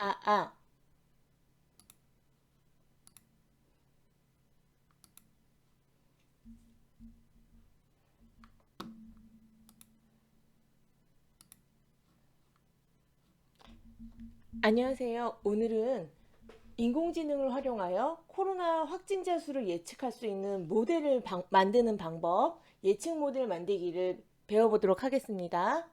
아, 아. 안녕하세요. 오늘은 인공지능을 활용하여 코로나 확진자 수를 예측할 수 있는 모델을 만드는 방법, 예측 모델 만들기를 배워보도록 하겠습니다.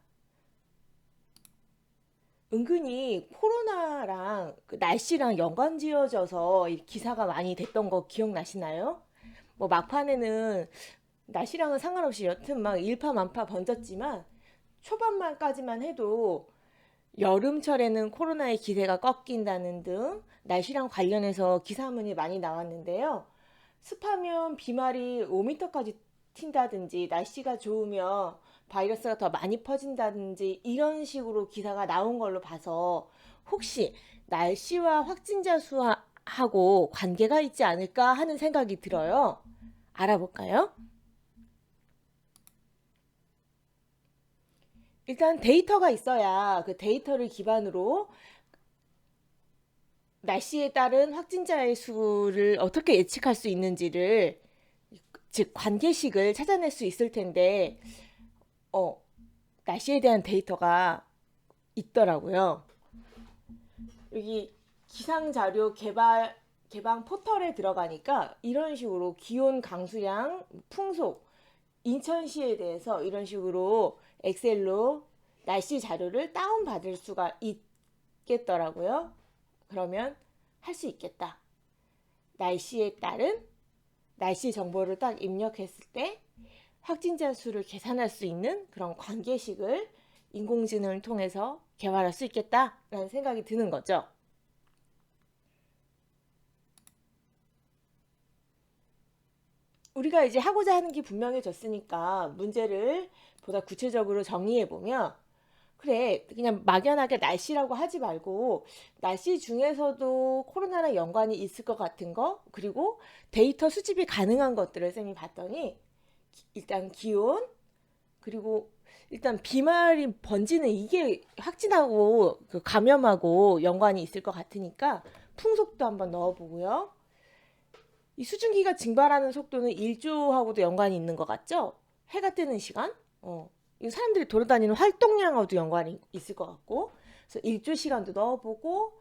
은근히 코로나랑 그 날씨랑 연관 지어져서 이 기사가 많이 됐던 거 기억나시나요? 뭐 막판에는 날씨랑은 상관없이 여튼 막 일파만파 번졌지만 초반만까지만 해도 여름철에는 코로나의 기세가 꺾인다는 등 날씨랑 관련해서 기사문이 많이 나왔는데요. 습하면 비말이 5m까지 튄다든지 날씨가 좋으면 바이러스가 더 많이 퍼진다든지 이런 식으로 기사가 나온 걸로 봐서 혹시 날씨와 확진자 수하고 관계가 있지 않을까 하는 생각이 들어요. 알아볼까요? 일단 데이터가 있어야 그 데이터를 기반으로 날씨에 따른 확진자의 수를 어떻게 예측할 수 있는지를 즉 관계식을 찾아낼 수 있을 텐데 어, 날씨에 대한 데이터가 있더라고요. 여기 기상 자료 개방 포털에 들어가니까 이런 식으로 기온 강수량 풍속 인천시에 대해서 이런 식으로 엑셀로 날씨 자료를 다운받을 수가 있겠더라고요. 그러면 할 수 있겠다. 날씨에 따른 날씨 정보를 딱 입력했을 때 확진자 수를 계산할 수 있는 그런 관계식을 인공지능을 통해서 개발할 수 있겠다라는 생각이 드는 거죠. 우리가 이제 하고자 하는 게 분명해졌으니까 문제를 보다 구체적으로 정리해 보면 그래, 그냥 막연하게 날씨라고 하지 말고 날씨 중에서도 코로나랑 연관이 있을 것 같은 거 그리고 데이터 수집이 가능한 것들을 쌤이 봤더니 일단 기온 그리고 일단 비말이 번지는 이게 확진하고 그 감염하고 연관이 있을 것 같으니까 풍속도 한번 넣어보고요. 이 수증기가 증발하는 속도는 일조하고도 연관이 있는 것 같죠? 해가 뜨는 시간? 이 사람들이 돌아다니는 활동량하고도 연관이 있을 것 같고, 그래서 일조 시간도 넣어보고,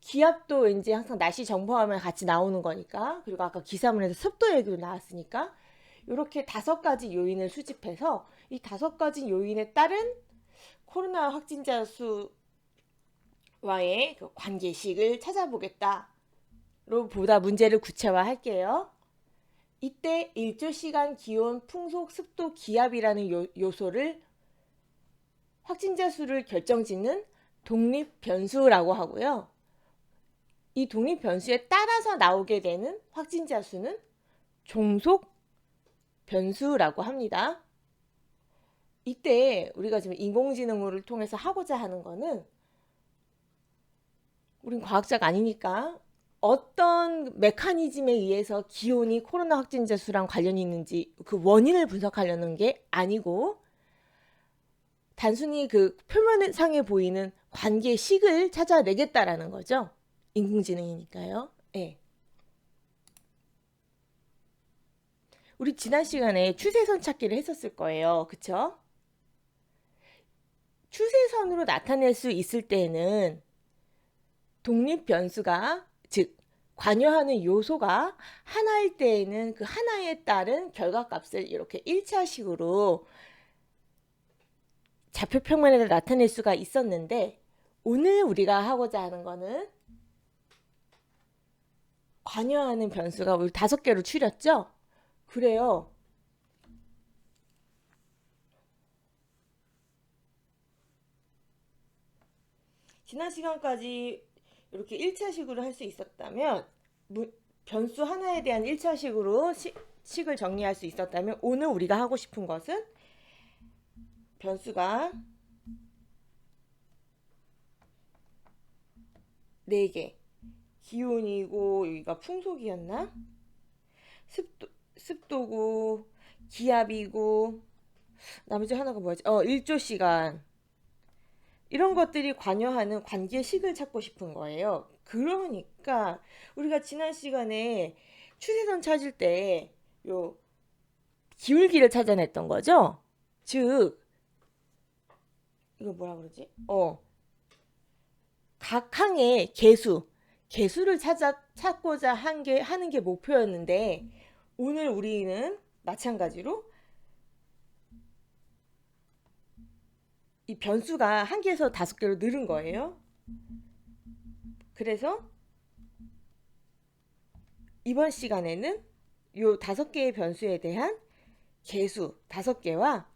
기압도 왠지 항상 날씨 정보하면 같이 나오는 거니까, 그리고 아까 기사문에서 습도 얘기도 나왔으니까, 이렇게 5가지 요인을 수집해서 이 5가지 요인에 따른 코로나 확진자 수와의 그 관계식을 찾아보겠다. 로 보다 문제를 구체화할게요. 이때 일조시간 기온, 풍속, 습도, 기압이라는 요소를 확진자 수를 결정짓는 독립 변수라고 하고요. 이 독립 변수에 따라서 나오게 되는 확진자 수는 종속 변수라고 합니다. 이때 우리가 지금 인공지능을 통해서 하고자 하는 거는 우린 과학자가 아니니까 어떤 메커니즘에 의해서 기온이 코로나 확진자 수랑 관련이 있는지 그 원인을 분석하려는 게 아니고 단순히 그 표면상에 보이는 관계식을 찾아내겠다라는 거죠. 인공지능이니까요. 네. 우리 지난 시간에 추세선 찾기를 했었을 거예요. 그쵸? 추세선으로 나타낼 수 있을 때는 독립 변수가 즉 관여하는 요소가 하나일 때에는 그 하나에 따른 결과값을 이렇게 1차식으로 좌표 평면에다 나타낼 수가 있었는데 오늘 우리가 하고자 하는 거는 관여하는 변수가 우리 5개로 추렸죠? 그래요. 지난 시간까지 이렇게 1차식으로 할 수 있었다면 변수 하나에 대한 1차식으로 식을 정리할 수 있었다면 오늘 우리가 하고 싶은 것은 변수가 4개 기온이고 여기가 풍속이었나? 습도고 기압이고 나머지 하나가 뭐지? 일조 시간 이런 것들이 관여하는 관계식을 찾고 싶은 거예요. 그러니까 우리가 지난 시간에 추세선 찾을 때 요 기울기를 찾아냈던 거죠. 즉 이거 뭐라 그러지? 각 항의 개수를 찾고자 하는 게 목표였는데 오늘 우리는 마찬가지로 이 변수가 한 개에서 5개로 늘은 거예요. 그래서 이번 시간에는 요 5개의 변수에 대한 개수 5개와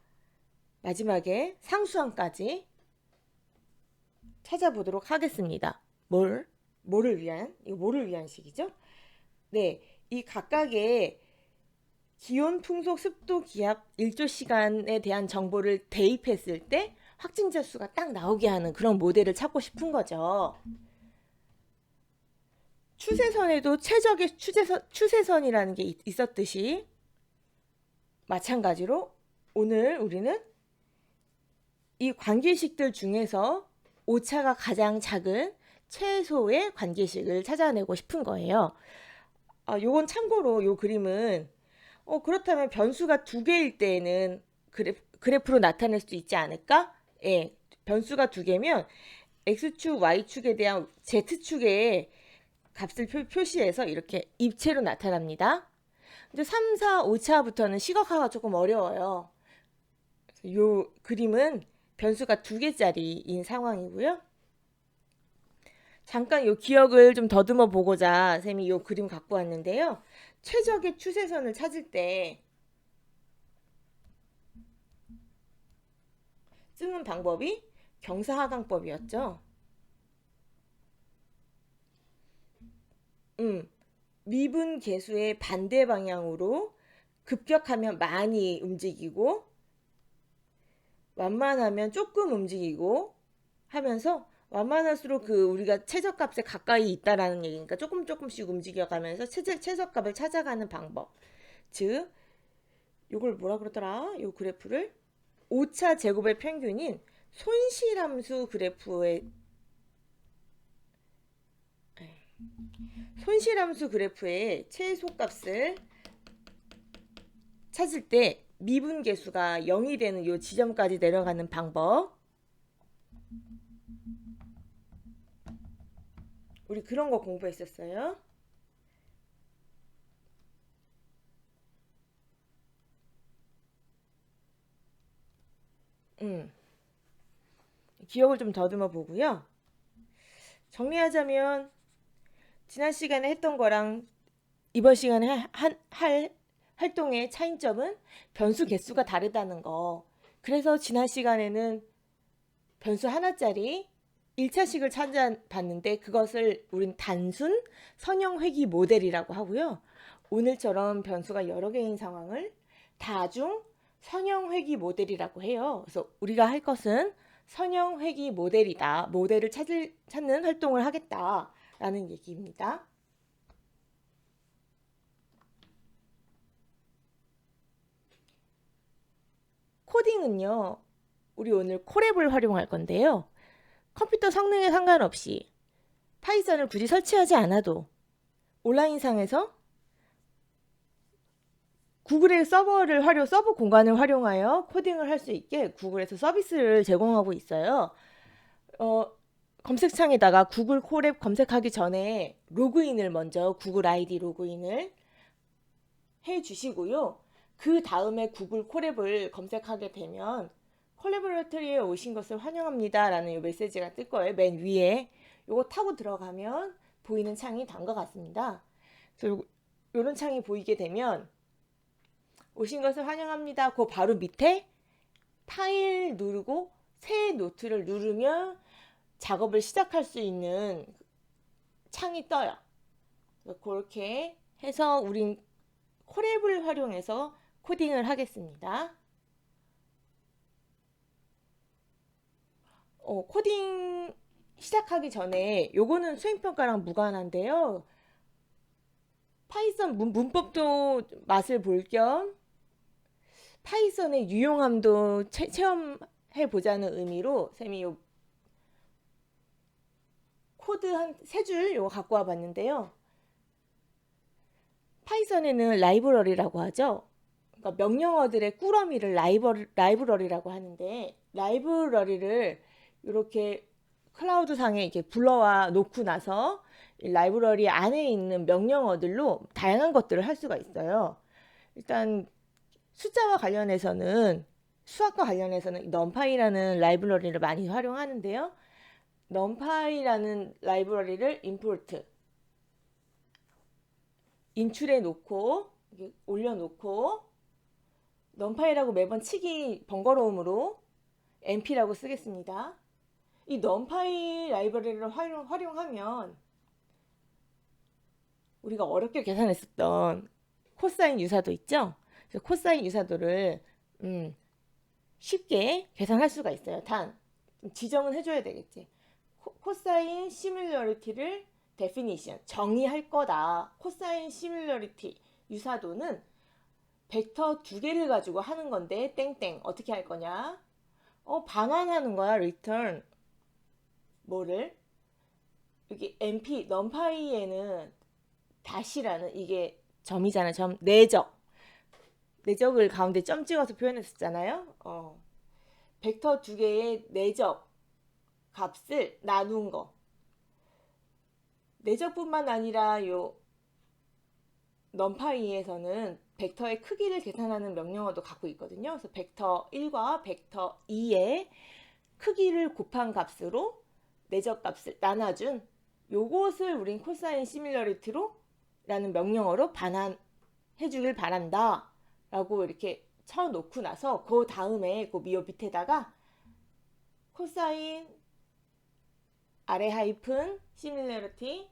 마지막에 상수항까지 찾아보도록 하겠습니다. 뭐를 위한 식이죠? 네, 이 각각의 기온, 풍속, 습도, 기압, 일조 시간에 대한 정보를 대입했을 때 확진자 수가 딱 나오게 하는 그런 모델을 찾고 싶은 거죠. 추세선에도 최적의 추세선이라는 게 있었듯이 마찬가지로 오늘 우리는 이 관계식들 중에서 오차가 가장 작은 최소의 관계식을 찾아내고 싶은 거예요. 요건 참고로 요 그림은 그렇다면 변수가 2개일 때에는 그래프로 나타낼 수 있지 않을까? 예, 변수가 2개면 X축, Y축에 대한 Z축의 값을 표시해서 이렇게 입체로 나타납니다. 근데 3, 4, 5차부터는 시각화가 조금 어려워요. 요 그림은 변수가 2개짜리인 상황이고요. 잠깐 요 기억을 좀 더듬어 보고자 쌤이 요 그림 갖고 왔는데요. 최적의 추세선을 찾을 때 쓰는 방법이 경사하강법이었죠. 미분 계수의 반대 방향으로 급격하면 많이 움직이고 완만하면 조금 움직이고 하면서 완만할수록 우리가 최저값에 가까이 있다라는 얘기니까 조금씩 움직여가면서 최저값을 찾아가는 방법. 즉 요걸 뭐라 그러더라? 요 그래프를 오차 제곱의 평균인 손실함수 그래프의 최소값을 찾을 때 미분 계수가 0이 되는 요 지점까지 내려가는 방법. 우리 그런 거 공부했었어요. 기억을 좀 더듬어 보고요. 정리하자면 지난 시간에 했던 거랑 이번 시간에 할 활동의 차이점은 변수 개수가 다르다는 거. 그래서 지난 시간에는 변수 하나짜리 1차식을 찾아봤는데 그것을 우린 단순 선형 회귀 모델이라고 하고요. 오늘처럼 변수가 여러 개인 상황을 다중 선형 회귀 모델이라고 해요. 그래서 우리가 할 것은 선형 회귀 모델이다. 모델을 찾는 활동을 하겠다라는 얘기입니다. 코딩은요. 우리 오늘 콜앱을 활용할 건데요. 컴퓨터 성능에 상관없이 파이썬을 굳이 설치하지 않아도 온라인상에서 구글의 서버 공간을 활용하여 코딩을 할 수 있게 구글에서 서비스를 제공하고 있어요. 검색창에다가 구글 콜앱 검색하기 전에 로그인을 먼저 구글 아이디 로그인을 해 주시고요. 그 다음에 구글 콜앱을 검색하게 되면 콜래보레터리에 오신 것을 환영합니다 라는 이 메시지가 뜰 거예요. 맨 위에 요거 타고 들어가면 보이는 창이 다음과 같습니다. 그래서 요런 창이 보이게 되면 오신 것을 환영합니다. 그 바로 밑에 파일 누르고 새 노트를 누르면 작업을 시작할 수 있는 창이 떠요. 그렇게 해서 우린 콜앱을 활용해서 코딩을 하겠습니다. 코딩 시작하기 전에 요거는 수행평가랑 무관한데요. 파이썬 문법도 맛을 볼 겸 파이썬의 유용함도 체험해 보자는 의미로 쌤이 요 코드 한 3줄 요거 갖고 와 봤는데요. 파이썬에는 라이브러리라고 하죠. 그러니까 명령어들의 꾸러미를 라이브러리라고 하는데, 라이브러리를 이렇게 클라우드 상에 이렇게 불러와 놓고 나서 이 라이브러리 안에 있는 명령어들로 다양한 것들을 할 수가 있어요. 일단 숫자와 관련해서는, 수학과 관련해서는 넘파이라는 라이브러리를 많이 활용하는데요. 넘파이라는 라이브러리를 인출해 놓고 올려놓고, 넘파이라고 매번 치기 번거로움으로 np라고 쓰겠습니다. 이 넘파이 라이브러리를 활용하면 우리가 어렵게 계산했었던 코사인 유사도 있죠. 그래서 코사인 유사도를 쉽게 계산할 수가 있어요. 단 지정은 해줘야 되겠지. 코사인 시뮬러리티를 데피니션 정의할 거다. 코사인 시뮬러리티 유사도는 벡터 2개를 가지고 하는 건데 땡땡 어떻게 할 거냐? 반환하는 거야. return 뭐를? 여기 np 넘파이에는 다시라는 이게 점이잖아. 점 내적을 가운데 점 찍어서 표현했었잖아요. 벡터 2개의 내적 값을 나눈 거. 내적뿐만 아니라 요 넘파이에서는 벡터의 크기를 계산하는 명령어도 갖고 있거든요. 그래서 벡터 1과 벡터 2의 크기를 곱한 값으로 내적 값을 나눠준 요것을 우린 코사인 시뮬러리티로 라는 명령어로 반환해 주길 바란다 라고 이렇게 쳐놓고 나서 그 다음에 그 미호 밑에다가 코사인 아래 하이픈 시뮬러리티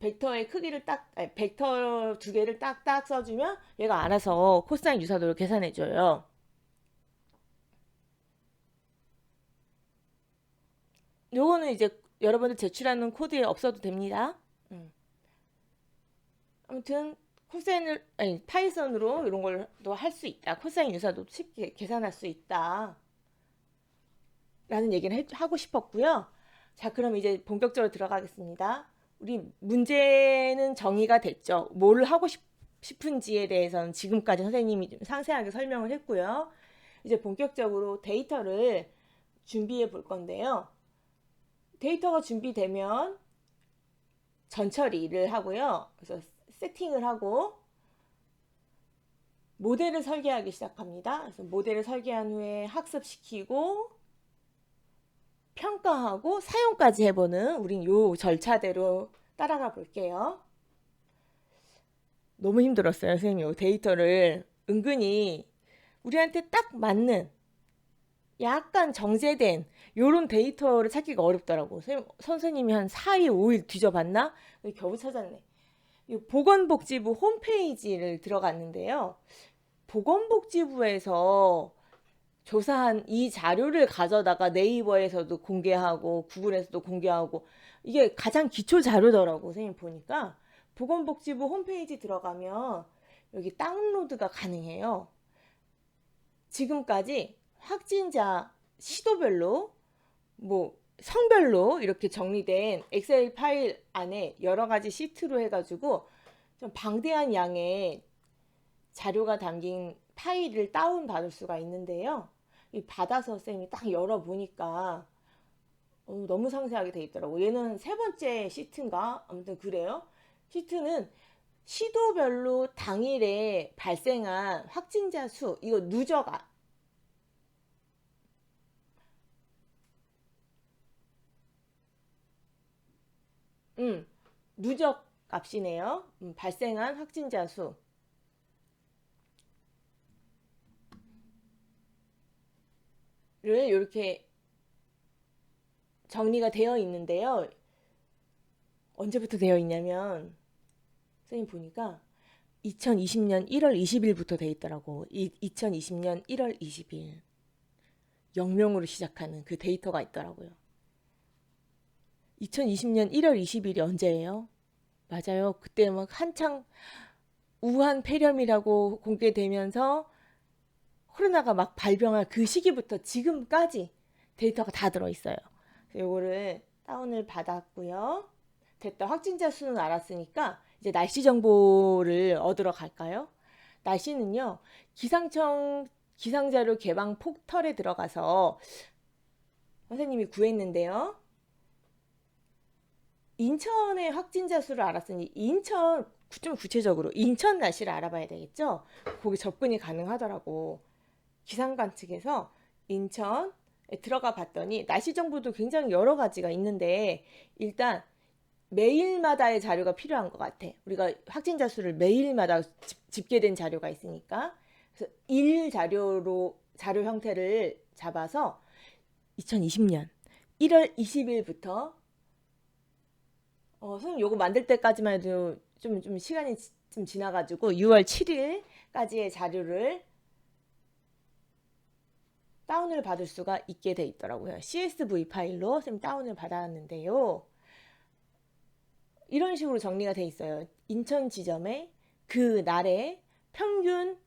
벡터의 크기를 벡터 2개를 딱딱 써주면 얘가 알아서 코사인 유사도를 계산해줘요. 요거는 이제 여러분들 제출하는 코드에 없어도 됩니다. 아무튼 파이썬으로 이런 걸도 할 수 있다. 코사인 유사도 쉽게 계산할 수 있다. 라는 얘기를 하고 싶었고요. 자, 그럼 이제 본격적으로 들어가겠습니다. 우리 문제는 정의가 됐죠. 뭘 하고 싶은지에 대해서는 지금까지 선생님이 좀 상세하게 설명을 했고요. 이제 본격적으로 데이터를 준비해 볼 건데요. 데이터가 준비되면 전처리를 하고요. 그래서 세팅을 하고 모델을 설계하기 시작합니다. 그래서 모델을 설계한 후에 학습시키고 평가하고 사용까지 해보는 우린 요 절차대로 따라가 볼게요. 너무 힘들었어요, 선생님. 요 데이터를 은근히 우리한테 딱 맞는 약간 정제된 요런 데이터를 찾기가 어렵더라고. 선생님이 한 4일, 5일 뒤져봤나? 겨우 찾았네. 보건복지부 홈페이지를 들어갔는데요. 보건복지부에서 조사한 이 자료를 가져다가 네이버에서도 공개하고 구글에서도 공개하고 이게 가장 기초 자료더라고. 선생님 보니까 보건복지부 홈페이지 들어가면 여기 다운로드가 가능해요. 지금까지 확진자 시도별로 성별로 이렇게 정리된 엑셀 파일 안에 여러 가지 시트로 해가지고 좀 방대한 양의 자료가 담긴 파일을 다운받을 수가 있는데요. 받아서 쌤이 딱 열어보니까 너무 상세하게 돼 있더라고. 얘는 3번째 시트인가? 아무튼 그래요. 시트는 시도별로 당일에 발생한 확진자 수, 이거 누적 값이네요. 발생한 확진자 수. 를 이렇게 정리가 되어 있는데요. 언제부터 되어 있냐면 선생님 보니까 2020년 1월 20일부터 되어 있더라고. 2020년 1월 20일 0명으로 시작하는 그 데이터가 있더라고요. 2020년 1월 20일이 언제예요? 맞아요. 그때 막 한창 우한 폐렴이라고 공개되면서 코로나가 막 발병할 그 시기부터 지금까지 데이터가 다 들어있어요. 요거를 다운을 받았고요. 됐다. 확진자 수는 알았으니까 이제 날씨 정보를 얻으러 갈까요? 날씨는요. 기상청 기상자료 개방 포털에 들어가서 선생님이 구했는데요. 인천의 확진자 수를 알았으니 인천 좀 구체적으로 인천 날씨를 알아봐야 되겠죠? 거기 접근이 가능하더라고. 기상관 측에서 인천에 들어가 봤더니 날씨 정보도 굉장히 여러 가지가 있는데 일단 매일마다의 자료가 필요한 것 같아. 우리가 확진자 수를 매일마다 집계된 자료가 있으니까. 그래서 일 자료 형태를 잡아서 2020년 1월 20일부터 선생님 요거 만들 때까지만 해도 좀 시간이 좀 지나가지고 6월 7일까지의 자료를 다운을 받을 수가 있게 돼 있더라고요. CSV 파일로 선생님 다운을 받았는데요. 이런 식으로 정리가 돼 있어요. 인천 지점에 그 날에 평균,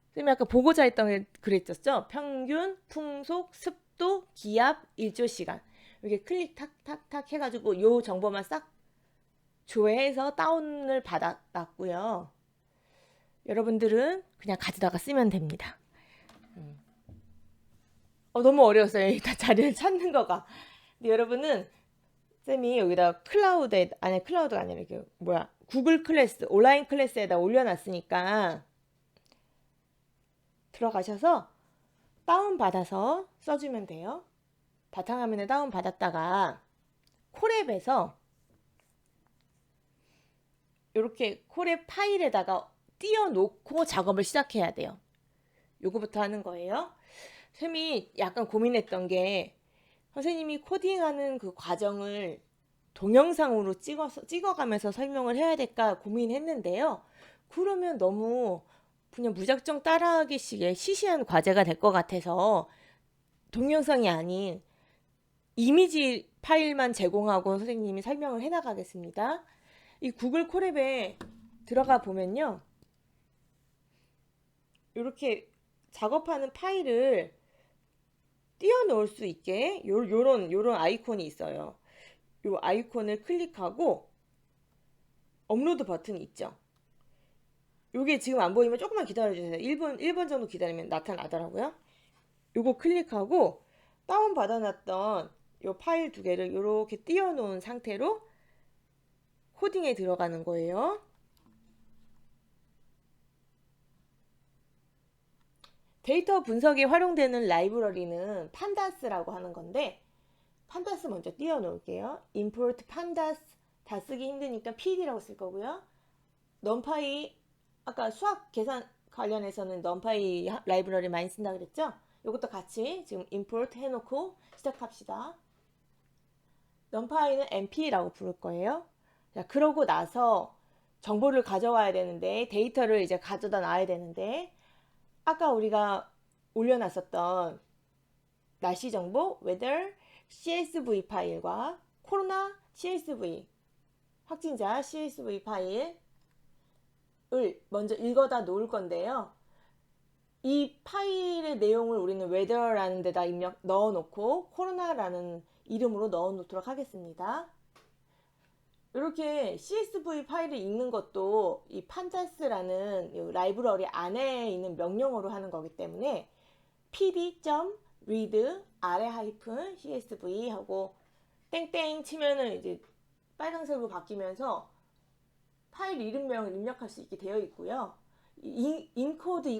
선생님 아까 보고자 했던 게 그랬었죠? 평균, 풍속, 습도, 기압, 일조시간. 이렇게 클릭 탁탁탁 해가지고 요 정보만 싹 조회해서 다운을 받아놨고요. 여러분들은 그냥 가져다가 쓰면 됩니다. 너무 어려웠어요. 일단 자리를 찾는 거가. 근데 여러분은 쌤이 여기다 클라우드가 아니라 이게 구글 클래스, 온라인 클래스에다 올려놨으니까 들어가셔서 다운받아서 써주면 돼요. 바탕화면에 다운받았다가 콜앱에서 이렇게 콜앱 파일에다가 띄워놓고 작업을 시작해야 돼요. 요거부터 하는 거예요. 쌤이 약간 고민했던 게 선생님이 코딩하는 그 과정을 동영상으로 찍어가면서 설명을 해야 될까 고민했는데요. 그러면 너무 그냥 무작정 따라하기식의 시시한 과제가 될 것 같아서 동영상이 아닌 이미지 파일만 제공하고 선생님이 설명을 해나가겠습니다. 이 구글 콜앱에 들어가 보면요. 이렇게 작업하는 파일을 띄워놓을 수 있게 요런 아이콘이 있어요. 요 아이콘을 클릭하고 업로드 버튼이 있죠. 요게 지금 안 보이면 조금만 기다려주세요. 1분 정도 기다리면 나타나더라고요. 요거 클릭하고 다운 받아놨던 요 파일 두 개를 요렇게 띄워놓은 상태로 코딩에 들어가는 거예요. 데이터 분석에 활용되는 라이브러리는 판다스라고 하는 건데 판다스 먼저 띄워놓을게요. import pandas 다 쓰기 힘드니까 pd라고 쓸 거고요. numPy 아까 수학 계산 관련해서는 numPy 라이브러리 많이 쓴다 그랬죠? 이것도 같이 지금 import 해놓고 시작합시다. numpy는 np라고 부를 거예요. 자, 그러고 나서 정보를 가져와야 되는데 데이터를 이제 가져다 놔야 되는데 아까 우리가 올려놨었던 날씨 정보 weather CSV 파일과 코로나 CSV 확진자 CSV 파일을 먼저 읽어다 놓을 건데요. 이 파일의 내용을 우리는 weather라는 데다 넣어 놓고 코로나라는 이름으로 넣어 놓도록 하겠습니다. 이렇게 CSV 파일을 읽는 것도 이 판다스라는 라이브러리 안에 있는 명령어로 하는 거기 때문에 pd.read -csv 하고 땡땡 치면은 이제 빨간색으로 바뀌면서 파일 이름명을 입력할 수 있게 되어 있고요. 인코딩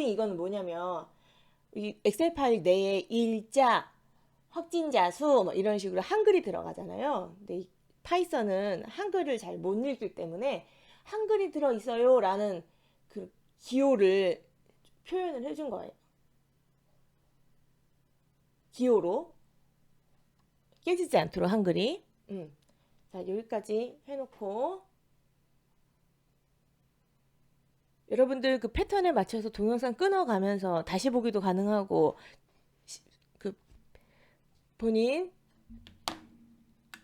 이거는 뭐냐면 이 엑셀 파일 내에 일자 확진자 수 뭐 이런 식으로 한글이 들어가잖아요. 근데 이 파이썬은 한글을 잘 못 읽기 때문에 한글이 들어 있어요 라는 그 기호를 표현을 해준 거예요. 기호로 깨지지 않도록 한글이. 자, 여기까지 해놓고 여러분들 그 패턴에 맞춰서 동영상 끊어가면서 다시 보기도 가능하고 그 본인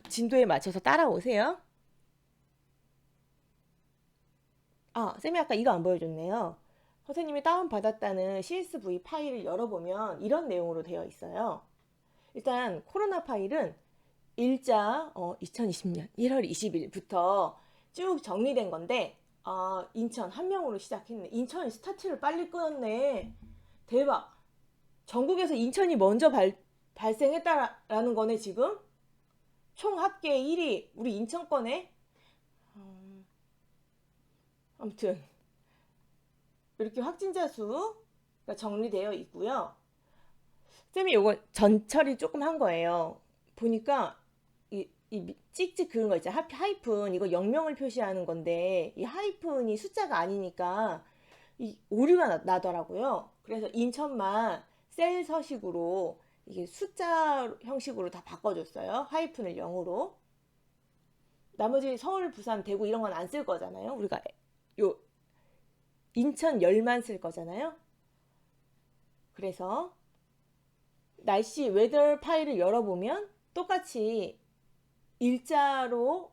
진도에 맞춰서 따라오세요. 쌤이 아까 이거 안 보여줬네요. 선생님이 다운받았다는 CSV 파일을 열어보면 이런 내용으로 되어 있어요. 일단 코로나 파일은 일자 2020년 1월 20일부터 쭉 정리된 건데 인천 한 명으로 시작했네. 인천이 스타트를 빨리 끊었네. 대박. 전국에서 인천이 먼저 발생했다라는 거네 지금. 총 합계 1위 우리 인천 거네. 아무튼 이렇게 확진자 수가 정리되어 있고요. 쌤이 요거 전처리 조금 한 거예요. 보니까 이 찍찍 그런 거 있잖아. 하이픈 이거 영명을 표시하는 건데 이 하이픈이 숫자가 아니니까 이 오류가 나더라고요. 그래서 인천만 셀 서식으로 이게 숫자 형식으로 다 바꿔줬어요. 하이픈을 0으로. 나머지 서울, 부산, 대구 이런 건 안 쓸 거잖아요. 우리가 요 인천 열만 쓸 거잖아요. 그래서 날씨 웨더 파일을 열어보면 똑같이 일자로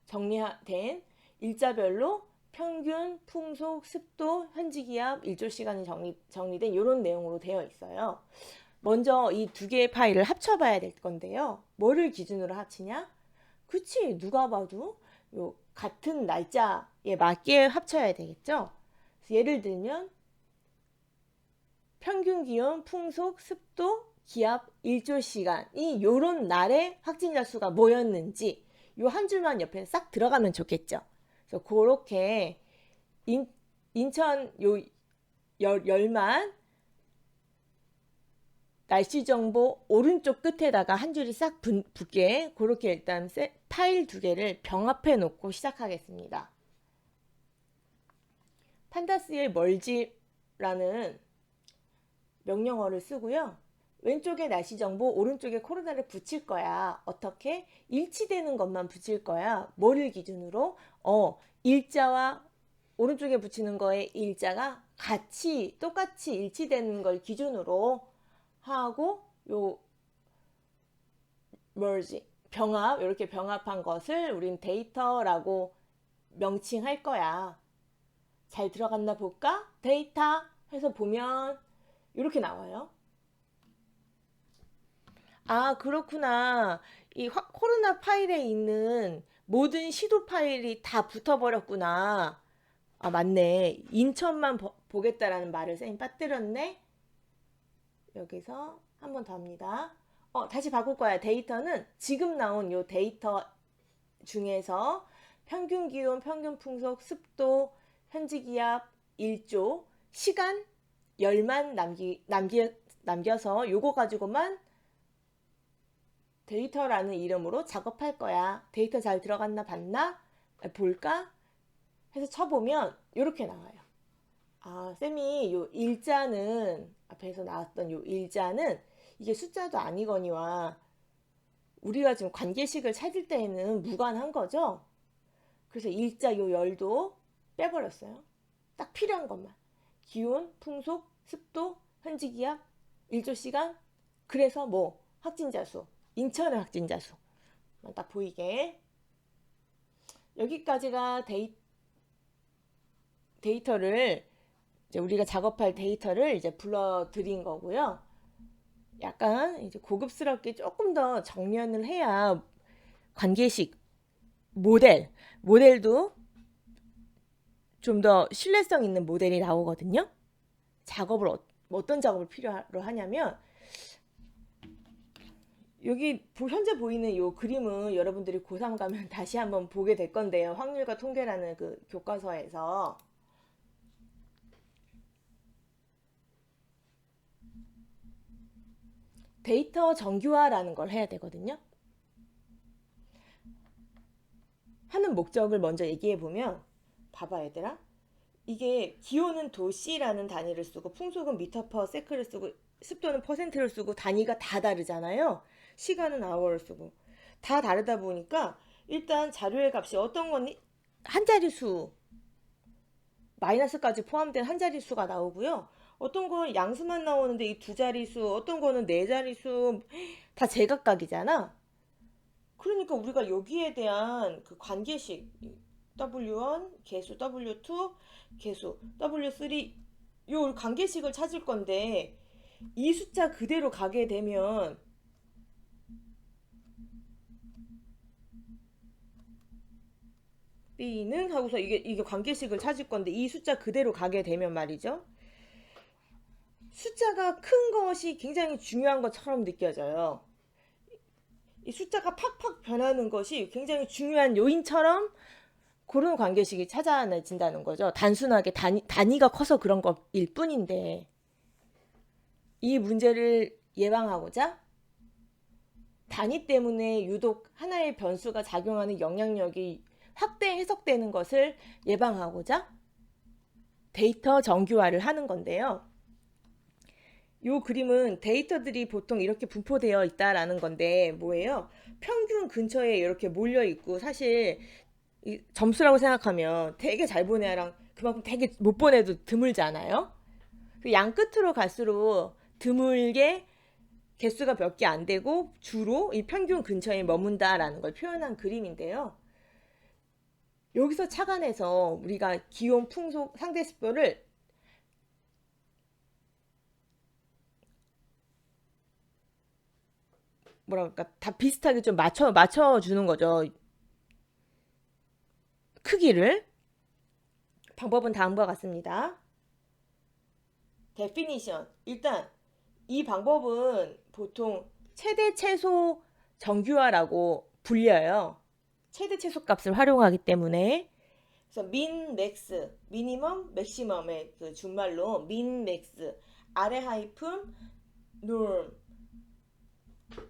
정리된 일자별로 평균, 풍속, 습도, 현지기압, 일조시간이 정리된 이런 내용으로 되어 있어요. 먼저 이 두 개의 파일을 합쳐봐야 될 건데요. 뭐를 기준으로 합치냐? 그치, 누가 봐도 요 같은 날짜에 맞게 합쳐야 되겠죠. 예를 들면 평균 기온, 풍속, 습도, 기압, 일조시간이 요런 날에 확진자 수가 뭐였는지 요 한 줄만 옆에 싹 들어가면 좋겠죠. 그래서 그렇게 인천 요 열만 날씨 정보 오른쪽 끝에다가 한 줄이 싹 붙게 그렇게 일단 파일 두 개를 병합해 놓고 시작하겠습니다. 판다스의 멀지라는 명령어를 쓰고요. 왼쪽에 날씨 정보, 오른쪽에 코로나를 붙일 거야. 어떻게? 일치되는 것만 붙일 거야. 뭐를 기준으로? 일자와 오른쪽에 붙이는 거에 일자가 똑같이 일치되는 걸 기준으로 하고 요 merge, 병합, 이렇게 병합한 것을 우린 데이터라고 명칭할 거야. 잘 들어갔나 볼까? 데이터 해서 보면 이렇게 나와요. 아, 그렇구나. 이 코로나 파일에 있는 모든 시도 파일이 다 붙어버렸구나. 아, 맞네. 인천만 보겠다라는 말을 쌤이 빠뜨렸네. 여기서 한 번 더 합니다. 다시 바꿀 거야. 데이터는 지금 나온 요 데이터 중에서 평균 기온, 평균 풍속, 습도, 현지 기압, 일조, 시간, 열만 남겨서 요거 가지고만 데이터라는 이름으로 작업할 거야. 데이터 잘 들어갔나 봤나? 볼까? 해서 쳐보면 이렇게 나와요. 아, 쌤이 요 일자는 앞에서 나왔던 요 일자는 이게 숫자도 아니거니와 우리가 지금 관계식을 찾을 때에는 무관한 거죠. 그래서 일자 요 열도 빼버렸어요. 딱 필요한 것만. 기온, 풍속, 습도, 현지기압, 일조시간. 그래서 뭐 확진자 수. 인천의 확진자 수. 딱 보이게. 여기까지가 데이터를 이제 우리가 작업할 데이터를 이제 불러드린 거고요. 약간 이제 고급스럽게 조금 더 정리를 해야 관계식, 모델도 좀 더 신뢰성 있는 모델이 나오거든요. 작업을 어떤 작업을 필요로 하냐면 여기 현재 보이는 이 그림은 여러분들이 고3 가면 다시 한번 보게 될 건데요. 확률과 통계라는 그 교과서에서 데이터 정규화라는 걸 해야 되거든요. 하는 목적을 먼저 얘기해 보면 봐봐 얘들아. 이게 기온은 도시라는 단위를 쓰고 풍속은 미터 퍼 세크를 쓰고 습도는 퍼센트를 쓰고 단위가 다 다르잖아요. 시간은 아워를 쓰고 다 다르다 보니까 일단 자료의 값이 어떤 건 한 자릿수 마이너스까지 포함된 한 자릿수가 나오고요. 어떤 건 양수만 나오는데 이 두 자릿수, 어떤 거는 네 자릿수 다 제각각이잖아. 그러니까 우리가 여기에 대한 그 관계식 W1 개수, W2 개수, W3 요 관계식을 찾을 건데 이 숫자 그대로 가게 되면 B는 하고서 이게 관계식을 찾을 건데 이 숫자 그대로 가게 되면 말이죠. 숫자가 큰 것이 굉장히 중요한 것처럼 느껴져요. 이 숫자가 팍팍 변하는 것이 굉장히 중요한 요인처럼 그런 관계식이 찾아내진다는 거죠. 단순하게 단위가 커서 그런 것일 뿐인데 이 문제를 예방하고자 단위 때문에 유독 하나의 변수가 작용하는 영향력이 확대 해석되는 것을 예방하고자 데이터 정규화를 하는 건데요. 이 그림은 데이터들이 보통 이렇게 분포되어 있다라는 건데 뭐예요? 평균 근처에 이렇게 몰려 있고 사실 점수라고 생각하면 되게 잘 보내 애랑 그만큼 되게 못 보내도 드물잖아요. 양 끝으로 갈수록 드물게 개수가 몇 개 안 되고 주로 이 평균 근처에 머문다라는 걸 표현한 그림인데요. 여기서 착안해서 우리가 기온, 풍속, 상대수표를 뭐랄까 다 비슷하게 좀 맞춰주는 거죠. 크기를. 방법은 다음과 같습니다. definition. 일단 이 방법은 보통 최대 최소 정규화라고 불려요. 최대 최소 값을 활용하기 때문에 그래서 min, max, minimum, maximum의 그 준말로 min, max, 아래 하이픈, norm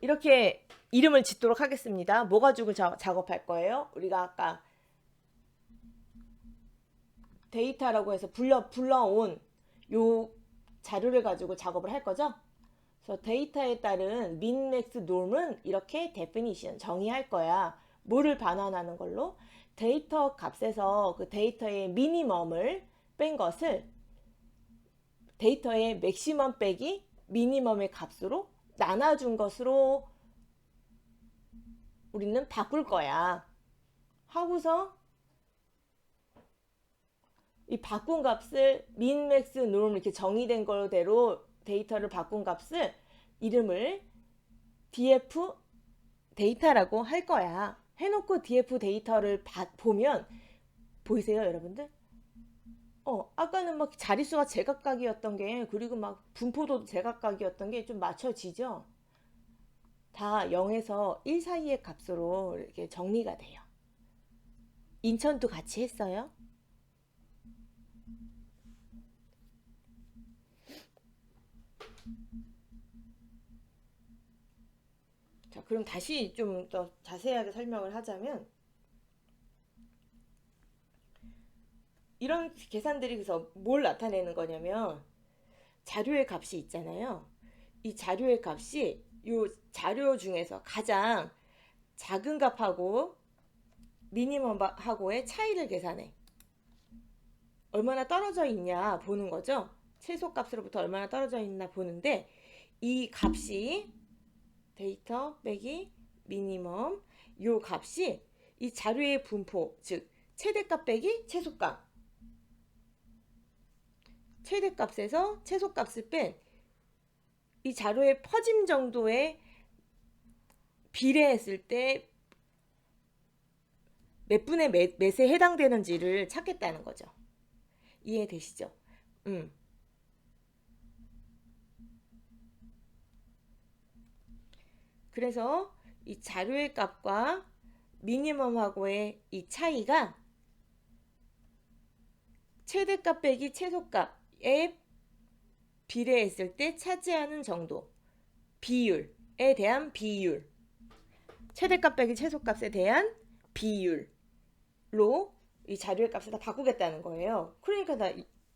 이렇게 이름을 짓도록 하겠습니다. 뭐 가지고 작업할 거예요? 우리가 아까 데이터라고 해서 불러온 요 자료를 가지고 작업을 할 거죠. 그래서 데이터에 따른 min, max, norm은 이렇게 definition 정의할 거야. 뭐를 반환하는 걸로? 데이터 값에서 그 데이터의 미니멈을 뺀 것을 데이터의 맥시멈 빼기 미니멈의 값으로 나눠준 것으로 우리는 바꿀 거야. 하고서 이 바꾼 값을 min, max, norm 이렇게 정의된 거대로 데이터를 바꾼 값을 이름을 df 데이터라고 할 거야. 해놓고 df 데이터를 보면 보이세요, 여러분들? 아까는 막 자릿수가 제각각이었던 게 그리고 막 분포도 제각각이었던 게 좀 맞춰지죠? 다 0에서 1 사이의 값으로 이렇게 정리가 돼요. 인천도 같이 했어요. 자, 그럼 다시 좀 더 자세하게 설명을 하자면 이런 계산들이 그래서 뭘 나타내는 거냐면 자료의 값이 있잖아요. 이 자료의 값이 이 자료 중에서 가장 작은 값하고 미니멈하고의 차이를 계산해. 얼마나 떨어져 있냐 보는 거죠. 최소 값으로부터 얼마나 떨어져 있나 보는데 이 값이 데이터 빼기 미니멈 요 값이 이 자료의 분포 즉 최대값 빼기 최소값 최대값에서 최소값을 뺀 이 자료의 퍼짐 정도에 비례했을 때 몇 분의 몇에 해당되는지를 찾겠다는 거죠. 이해되시죠? 그래서 이 자료의 값과 미니멈하고의 이 차이가 최대값 빼기 최소값에 비례했을 때 차지하는 정도 비율에 대한 비율 최대값 빼기 최소값에 대한 비율로 이 자료의 값을 다 바꾸겠다는 거예요. 그러니까 다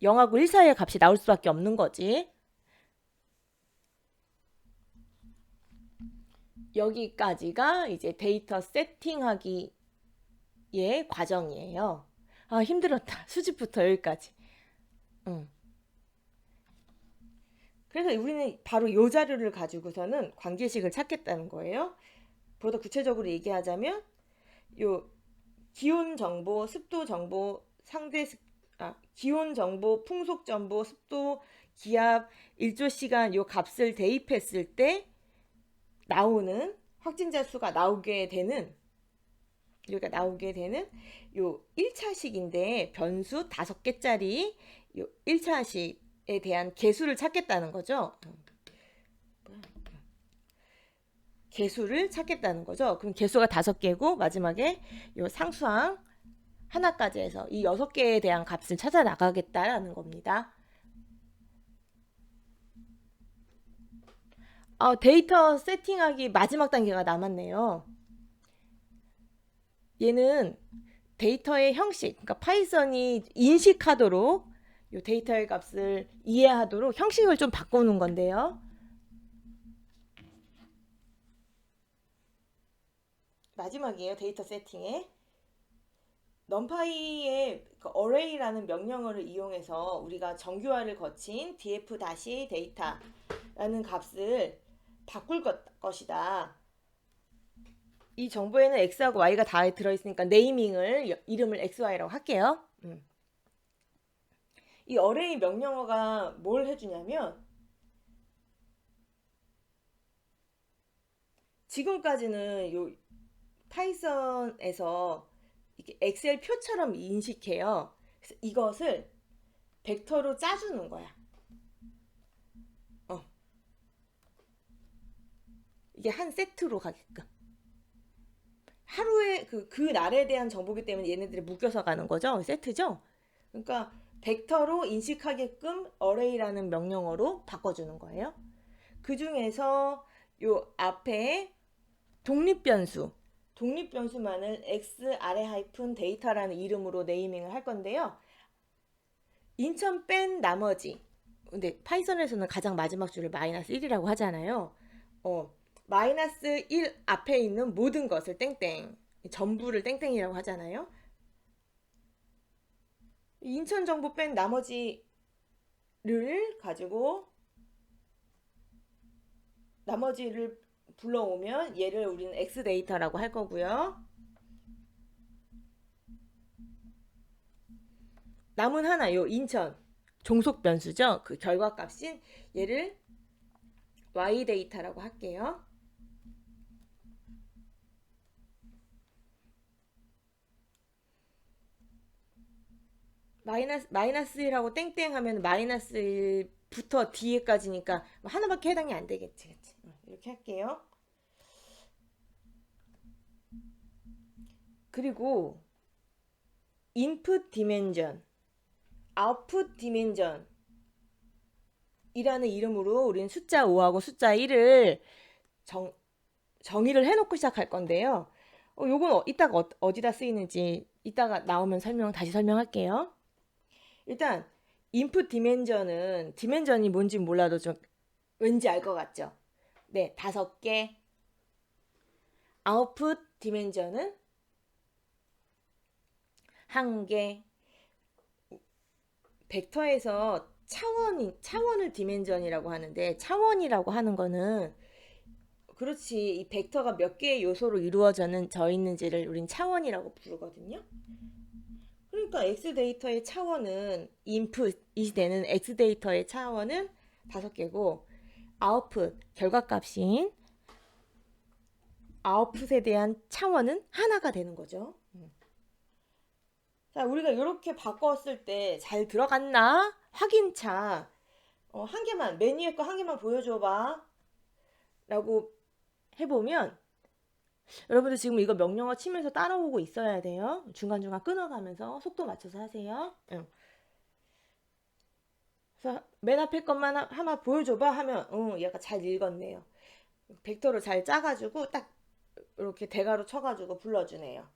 0하고 1 사이의 값이 나올 수밖에 없는 거지. 여기까지가 이제 데이터 세팅하기의 과정이에요. 아, 힘들었다. 수집부터 여기까지. 그래서 우리는 바로 이 자료를 가지고서는 관계식을 찾겠다는 거예요. 보다 구체적으로 얘기하자면 요 기온 정보, 습도 정보, 기온 정보, 풍속 정보, 습도, 기압, 일조 시간 요 값을 대입했을 때 나오는 확진자 수가 나오게 되는 여기가 나오게 되는 요 1차식인데 변수 5개짜리 요 1차식에 대한 개수를 찾겠다는 거죠. 개수를 찾겠다는 거죠. 그럼 개수가 5개고 마지막에 요 상수항 하나까지 해서 이 6개에 대한 값을 찾아 나가겠다라는 겁니다. 데이터 세팅하기 마지막 단계가 남았네요. 얘는 데이터의 형식, 그러니까 파이썬이 인식하도록 이 데이터의 값을 이해하도록 형식을 좀 바꾸는 건데요. 마지막이에요. 데이터 세팅에 numpy의 array라는 명령어를 이용해서 우리가 정규화를 거친 df-data라는 값을 바꿀 것이다. 이 정보에는 x하고 y가 다 들어있으니까 네이밍을 이름을 xy라고 할게요. 이 array 명령어가 뭘 해주냐면 지금까지는 요 파이썬에서 이렇게 엑셀 표처럼 인식해요. 그래서 이것을 벡터로 짜주는 거야. 이게 한 세트로 가게끔. 하루에 그 날에 대한 정보기 때문에 얘네들이 묶여서 가는 거죠. 세트죠. 그러니까 벡터로 인식하게끔 array라는 명령어로 바꿔주는 거예요. 그 중에서 요 앞에 독립변수만을 x 아래 하이픈 데이터라는 이름으로 네이밍을 할 건데요. 인천 뺀 나머지, 근데 파이썬에서는 가장 마지막 줄을 -1이라고 하잖아요. -1 앞에 있는 모든 것을 땡땡, 전부를 땡땡이라고 하잖아요. 인천 정보 뺀 나머지를 가지고 나머지를 불러오면 얘를 우리는 x 데이터라고 할 거고요. 남은 하나 요 인천 종속 변수죠. 그 결과값인 얘를 y 데이터라고 할게요. 마이너스 1하고 땡땡 하면 마이너스 1부터 뒤에까지니까 하나밖에 해당이 안 되겠지. 그치? 이렇게 할게요. 그리고 input dimension, output dimension 이라는 이름으로 우리는 숫자 5하고 숫자 1을 정의를 해놓고 시작할 건데요. 요건 이따가 어디다 쓰이는지 이따가 나오면 다시 설명할게요. 일단 input 디멘전이 뭔지 몰라도 좀 왠지 알 것 같죠? 네, 5개. output 디멘전은 1개. 벡터에서 차원을 디멘전이라고 하는데, 차원이라고 하는 거는 그렇지, 이 벡터가 몇 개의 요소로 이루어져 있는지를 우린 차원이라고 부르거든요. 그러니까 x 데이터의 차원은 인풋이 되는 x 데이터의 차원은 5개고 아웃풋 결과값인 아웃풋에 대한 차원은 하나가 되는 거죠. 자, 우리가 이렇게 바꿨을 때 잘 들어갔나 확인차 한 개만 맨 위에 거 한 개만 보여줘봐 라고 해보면 여러분들 지금 이거 명령어 치면서 따라오고 있어야 돼요. 중간중간 끊어가면서 속도 맞춰서 하세요. 그래서 맨 앞에 것만 하나 보여줘봐 하면 얘가 잘 읽었네요. 벡터로 잘 짜가지고 딱 이렇게 대괄호 쳐가지고 불러주네요.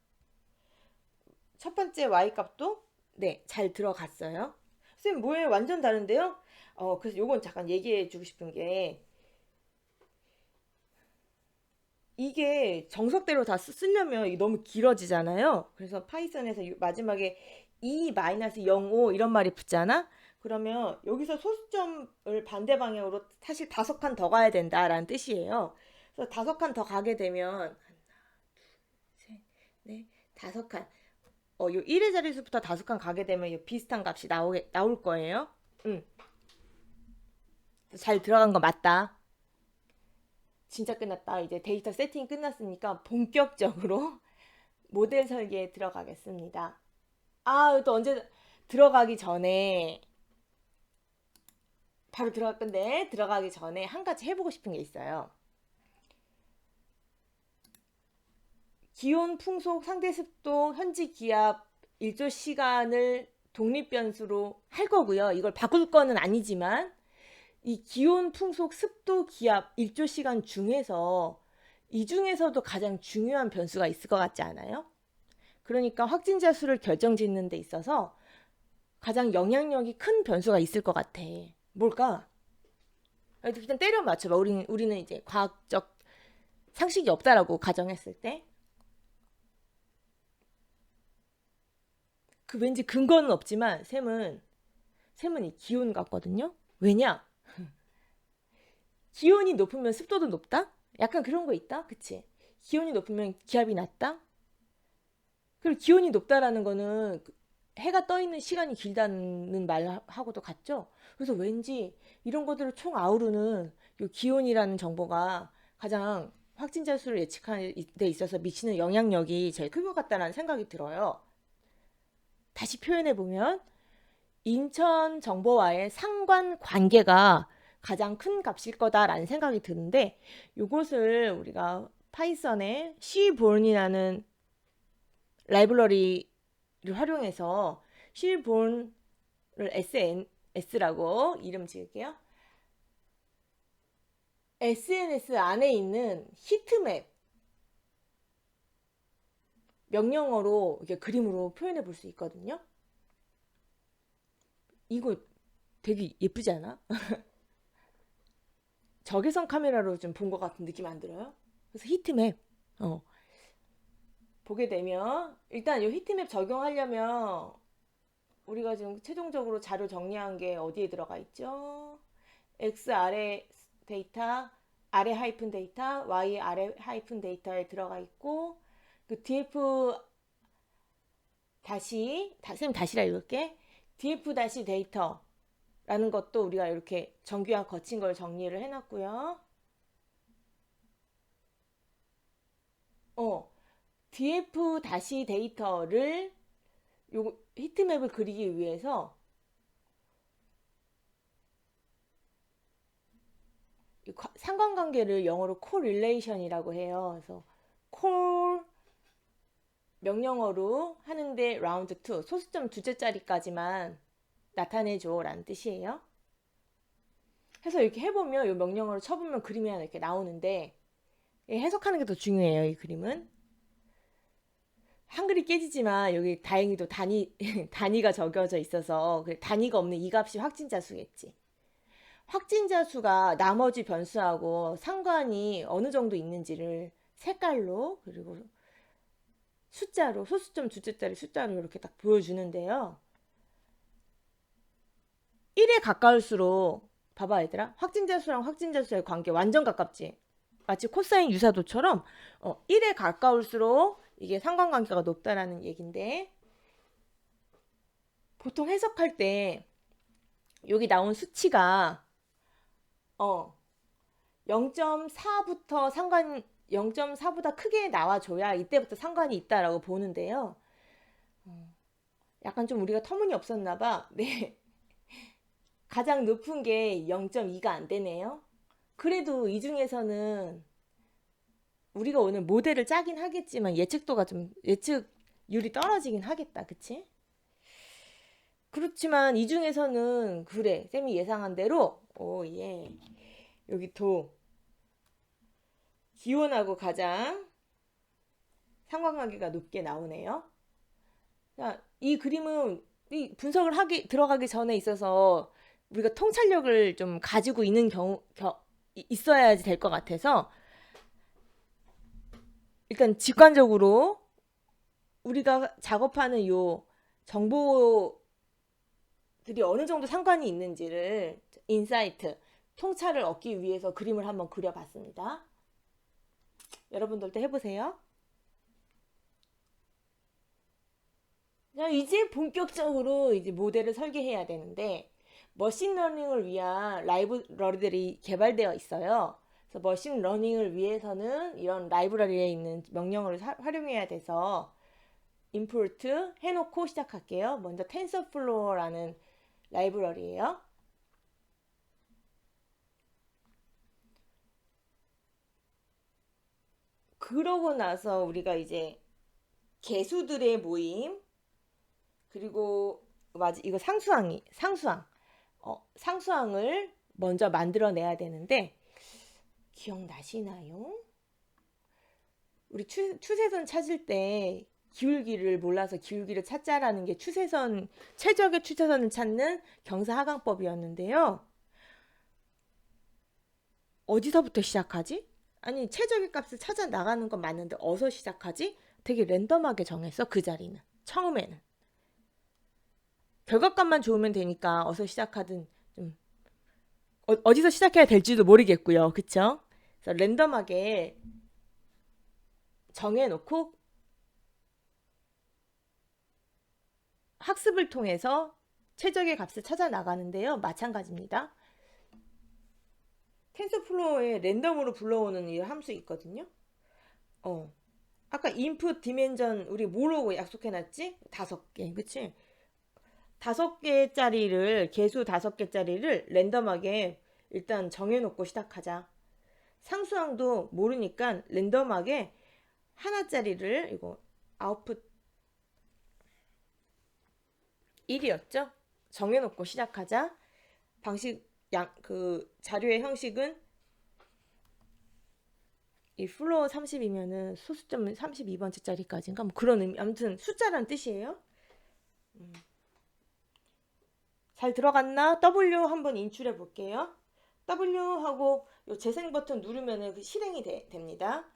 첫 번째 y값도 네, 잘 들어갔어요. 선생님 뭐예요? 완전 다른데요? 그래서 요건 잠깐 얘기해 주고 싶은 게 이게 정석대로 다 쓰려면 너무 길어지잖아요. 그래서 파이썬에서 마지막에 E-05 이런 말이 붙잖아. 그러면 여기서 소수점을 반대 방향으로 사실 5칸 더 가야 된다라는 뜻이에요. 그래서 5칸 더 가게 되면 하나, 둘, 셋, 넷, 5칸. 요 1의 자릿수부터 5칸 가게 되면 비슷한 값이 나올 거예요. 잘 들어간 거 맞다. 진짜 끝났다. 이제 데이터 세팅이 끝났으니까 본격적으로 모델 설계에 들어가겠습니다. 또 언제 들어가기 전에 바로 들어갈 건데 들어가기 전에 한 가지 해보고 싶은 게 있어요. 기온, 풍속, 상대 습도, 현지 기압, 일조 시간을 독립 변수로 할 거고요. 이걸 바꿀 거는 아니지만 이 기온, 풍속, 습도, 기압, 일조 시간 중에서 이 중에서도 가장 중요한 변수가 있을 것 같지 않아요? 그러니까 확진자 수를 결정짓는 데 있어서 가장 영향력이 큰 변수가 있을 것 같아. 뭘까? 일단 때려 맞춰봐. 우리는 이제 과학적 상식이 없다라고 가정했을 때. 그 왠지 근거는 없지만 샘은 이 기온 같거든요. 왜냐? 기온이 높으면 습도도 높다? 약간 그런 거 있다? 그치? 기온이 높으면 기압이 낮다? 그리고 기온이 높다라는 거는 해가 떠 있는 시간이 길다는 말하고도 같죠? 그래서 왠지 이런 것들을 총 아우르는 이 기온이라는 정보가 가장 확진자 수를 예측하는 데 있어서 미치는 영향력이 제일 클 것 같다는 생각이 들어요. 다시 표현해보면 인천 정보와의 상관관계가 가장 큰 값일 거다라는 생각이 드는데 이것을 우리가 파이썬의 seaborn이라는 라이브러리를 활용해서 seaborn을 SNS라고 이름 지을게요. SNS 안에 있는 히트맵 명령어로 이렇게 그림으로 표현해 볼 수 있거든요. 이거 되게 예쁘지 않아? 적외선 카메라로 좀 본 것 같은 느낌 안 들어요? 그래서 히트맵 보게 되면 일단 이 히트맵 적용하려면 우리가 지금 최종적으로 자료 정리한 게 어디에 들어가 있죠? X 아래 데이터, 아래 하이픈 데이터, Y 아래 하이픈 데이터에 들어가 있고 그 DF 선생님 다시라 읽을게. DF 다시 데이터라는 것도 우리가 이렇게 정규화 거친 걸 정리를 해놨고요. DF 다시 데이터를 요 히트맵을 그리기 위해서 상관관계를 영어로 correlation이라고 해요. 그래서 core 명령어로 하는데 round to 소수점 두째 자리까지만 나타내줘 라는 뜻이에요. 해서 이렇게 해보면 이 명령어를 쳐보면 그림이 하나 이렇게 나오는데 해석하는 게 더 중요해요. 이 그림은 한글이 깨지지만 여기 다행히도 단위가 적혀져 있어서 단위가 없는 이 값이 확진자 수겠지. 확진자 수가 나머지 변수하고 상관이 어느 정도 있는지를 색깔로 그리고 숫자로 소수점 두째짜리 숫자로 이렇게 딱 보여주는데요. 1에 가까울수록 봐봐 얘들아, 확진자 수랑 확진자 수의 관계 완전 가깝지. 마치 코사인 유사도처럼 1에 가까울수록 이게 상관관계가 높다라는 얘긴데 보통 해석할 때 여기 나온 수치가 0.4부터 0.4보다 크게 나와줘야 이때부터 상관이 있다라고 보는데요. 약간 좀 우리가 터무니없었나 봐. 네. 가장 높은 게 0.2가 안 되네요. 그래도 이 중에서는 우리가 오늘 모델을 짜긴 하겠지만 예측률이 떨어지긴 하겠다. 그치? 그렇지만 이 중에서는 그래 쌤이 예상한 대로 예. 여기 기온하고 가장 상관관계가 높게 나오네요. 자, 이 그림은 이 분석을 들어가기 전에 있어서 우리가 통찰력을 좀 가지고 있어야지 될 것 같아서 일단 직관적으로 우리가 작업하는 요 정보들이 어느 정도 상관이 있는지를 인사이트, 통찰을 얻기 위해서 그림을 한번 그려봤습니다. 여러분들도 해보세요. 자, 이제 본격적으로 이제 모델을 설계해야 되는데 머신러닝을 위한 라이브러리들이 개발되어 있어요. 그래서 머신러닝을 위해서는 이런 라이브러리에 있는 명령어를 활용해야 돼서 임포트 해놓고 시작할게요. 먼저 텐서플로어라는 라이브러리예요. 그러고 나서 우리가 이제 개수들의 모임, 그리고 맞아, 이거 상수항을 먼저 만들어내야 되는데 기억나시나요? 우리 추세선 찾을 때 기울기를 몰라서 기울기를 찾자라는 게 최적의 추세선을 찾는 경사하강법이었는데요. 어디서부터 시작하지? 아니, 최적의 값을 찾아 나가는 건 맞는데 어디서 시작하지? 되게 랜덤하게 정했어, 그 자리는. 처음에는. 결과값만 좋으면 되니까 어디서 시작하든 좀 어디서 시작해야 될지도 모르겠고요. 그쵸? 그래서 랜덤하게 정해놓고 학습을 통해서 최적의 값을 찾아 나가는데요. 마찬가지입니다. 텐서플로어에 랜덤으로 불러오는 이 함수 있거든요. 아까 input dimension 우리 뭐라고 약속해놨지? 5개, 그치? 5개짜리를 개수 5개짜리를 랜덤하게 일단 정해놓고 시작하자. 상수항도 모르니까 랜덤하게 하나짜리를 이거 아웃풋 1이었죠? 정해놓고 시작하자. 자료의 형식은 이 플로어 30이면은 소수점은 32번째짜리까지인가 뭐 그런 의미. 아무튼 숫자란 뜻이에요. 잘 들어갔나? W 한번 인출해 볼게요. W 하고 요 재생 버튼 누르면은 그 실행이 됩니다.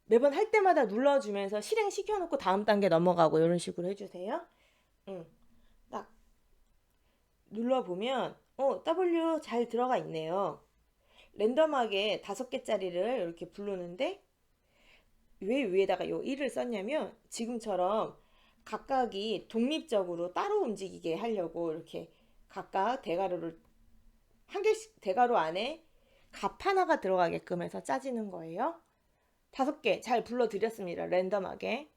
매번 할 때마다 눌러주면서 실행 시켜놓고 다음 단계 넘어가고 이런 식으로 해주세요. 딱 눌러보면 W 잘 들어가 있네요. 랜덤하게 5개짜리를 이렇게 부르는데 왜 위에다가 요 1을 썼냐면 지금처럼 각각이 독립적으로 따로 움직이게 하려고 이렇게 각각 대괄호를 한 개씩 대괄호 안에 값 하나가 들어가게끔 해서 짜지는 거예요. 5개 잘 불러드렸습니다. 랜덤하게.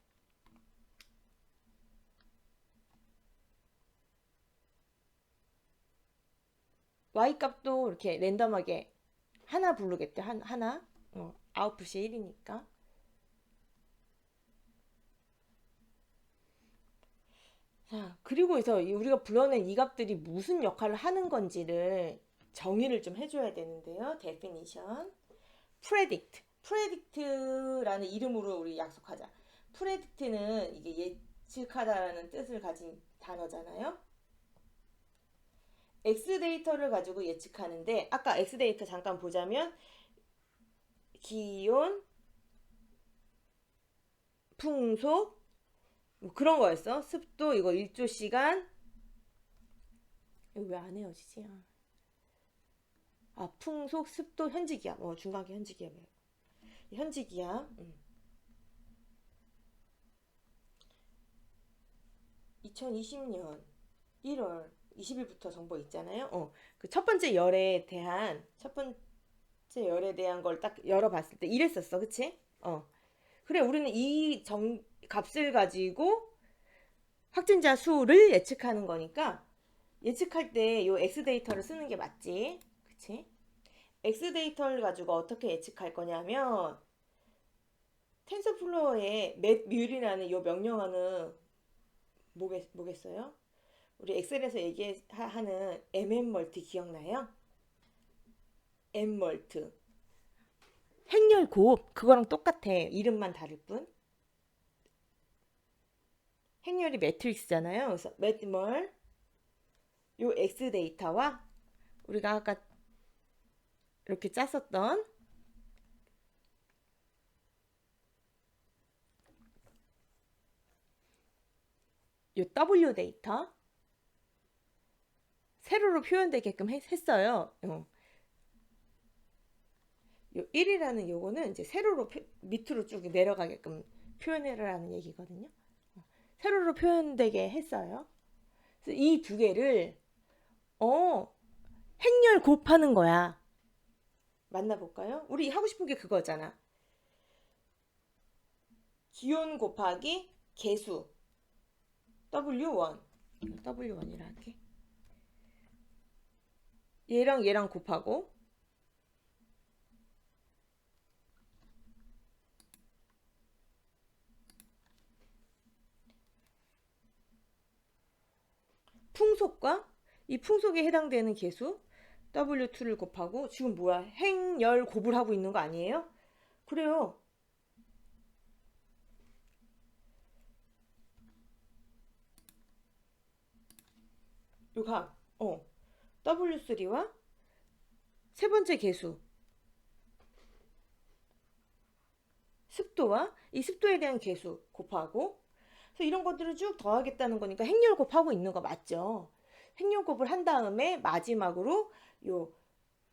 Y값도 이렇게 랜덤하게 하나 부르겠대. 하나. 아웃풋이 1이니까. 자, 그리고 해서 우리가 불러낸 이 값들이 무슨 역할을 하는 건지를 정의를 좀 해줘야 되는데요. definition. predict라는 이름으로 우리 약속하자. predict는 이게 예측하다라는 뜻을 가진 단어잖아요. X 데이터를 가지고 예측하는데 아까 X 데이터 잠깐 보자면 기온, 풍속 뭐 그런 거였어. 습도 이거 일조 시간 이거 왜 안 헤어지지? 풍속, 습도, 현지기압 중간계 현지기압 현지기압 2020년 1월 20일부터 정보 있잖아요. 그 첫 번째 열에 대한 걸 딱 열어봤을 때 이랬었어, 그치? 그래, 우리는 이 값을 가지고 확진자 수를 예측하는 거니까 예측할 때 요 X 데이터를 쓰는 게 맞지, 그치? X 데이터를 가지고 어떻게 예측할 거냐면 텐서플로어의 맷뮬이라는 요 명령어는 뭐겠어요? 우리 엑셀에서 얘기하는 mm멀티 기억나요? mm멀트 행렬 곱 그거랑 똑같아. 이름만 다를 뿐. 행렬이 매트릭스잖아요. 그래서 매트멀 요 X 데이터와 우리가 아까 이렇게 짰었던 요 W 데이터 세로로 표현되게끔 했어요. 요 1이라는 요거는 이제 세로로 밑으로 쭉 내려가게끔 표현해라라는 얘기거든요. 세로로 표현되게 했어요. 그래서 이 두 개를 행렬 곱하는 거야. 만나볼까요? 우리 하고 싶은 게 그거잖아. 기온 곱하기 개수. W1 W1이라 할게. 얘랑 곱하고 풍속과 이 풍속에 해당되는 계수 W2를 곱하고 지금 뭐야? 행열 곱을 하고 있는 거 아니에요? 그래요. 요 각, W3와 세 번째 계수 습도와 이 습도에 대한 계수 곱하고 그래서 이런 것들을 쭉 더하겠다는 거니까 행렬 곱하고 있는 거 맞죠? 행렬 곱을 한 다음에 마지막으로 요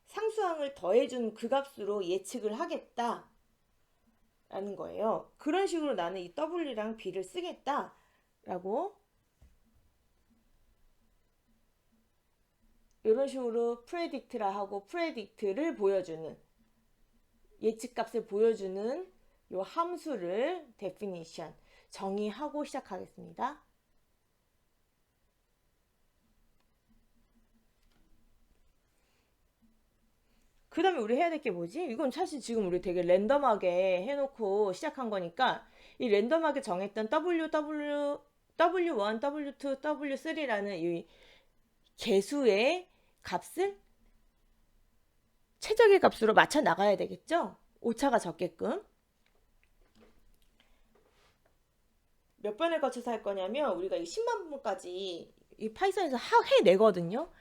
상수항을 더해준 그 값으로 예측을 하겠다 라는 거예요. 그런 식으로 나는 이 W랑 B를 쓰겠다 라고 이런 식으로 predict라 하고 predict를 보여주는 예측값을 보여주는 요 함수를 definition 정의하고 시작하겠습니다. 그 다음에 우리 해야 될 게 뭐지? 이건 사실 지금 우리 되게 랜덤하게 해놓고 시작한 거니까 이 랜덤하게 정했던 W1, W2, W3라는 이 개수의 값을 최적의 값으로 맞춰 나가야 되겠죠? 오차가 적게끔. 몇 번을 거쳐서 할 거냐면 우리가 이 10만 번까지 이 파이썬에서 해내거든요.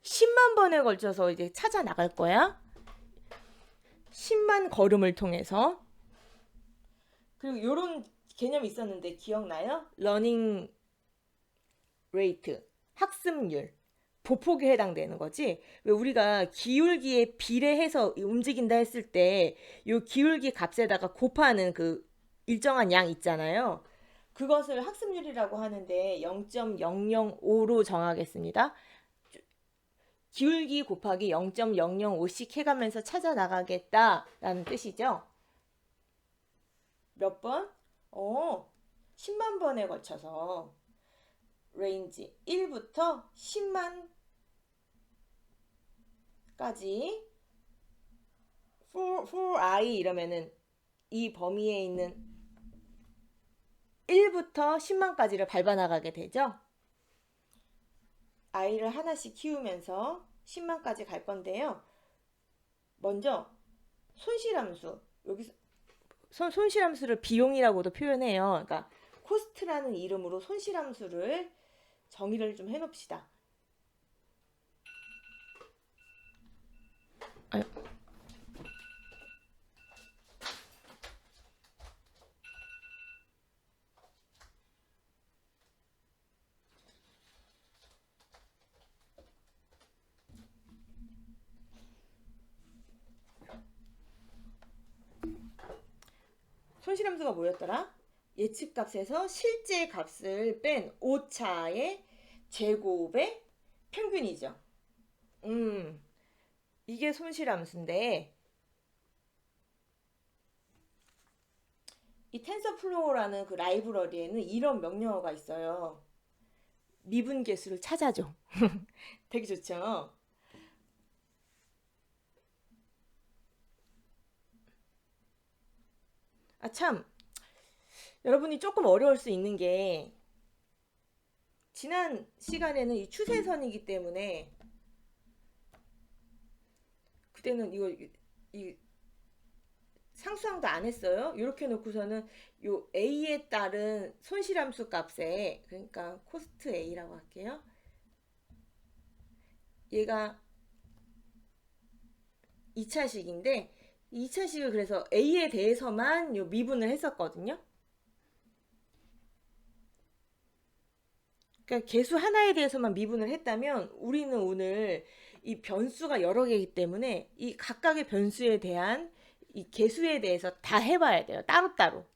10만 번에 걸쳐서 이제 찾아 나갈 거야. 10만 걸음을 통해서. 그리고 이런 개념이 있었는데 기억나요? 러닝 레이트, 학습률, 보폭에 해당되는 거지. 왜 우리가 기울기에 비례해서 움직인다 했을 때 이 기울기 값에다가 곱하는 그 일정한 양 있잖아요. 그것을 학습률이라고 하는데 0.005로 정하겠습니다. 기울기 곱하기 0.005씩 해가면서 찾아 나가겠다라는 뜻이죠. 몇 번? 10만 번에 걸쳐서 레인지 1부터 10만까지 for i 이러면은 이 범위에 있는 1부터 10만까지를 밟아 나가게 되죠. i를 하나씩 키우면서 10만까지 갈 건데요. 먼저 손실함수, 여기서 손실함수를 비용이라고도 표현해요. 그러니까 코스트라는 이름으로 손실함수를 정의를 좀 해놓읍시다. 손실함수가 뭐였더라? 예측값에서 실제 값을 뺀 오차의 제곱의 평균이죠. 이게 손실함수인데 이 텐서플로우라는 그 라이브러리에는 이런 명령어가 있어요. 미분계수를 찾아줘. 되게 좋죠? 아, 참. 여러분이 조금 어려울 수 있는 게 지난 시간에는 이 추세선이기 때문에 그때는 이 상수항도 안 했어요. 이렇게 놓고서는 요 A에 따른 손실함수 값에 그러니까 코스트 A라고 할게요. 얘가 2차식인데 2차식을 그래서 A에 대해서만 요 미분을 했었거든요. 그러니까 개수 하나에 대해서만 미분을 했다면 우리는 오늘 이 변수가 여러 개이기 때문에 이 각각의 변수에 대한 이 개수에 대해서 다 해봐야 돼요. 따로따로.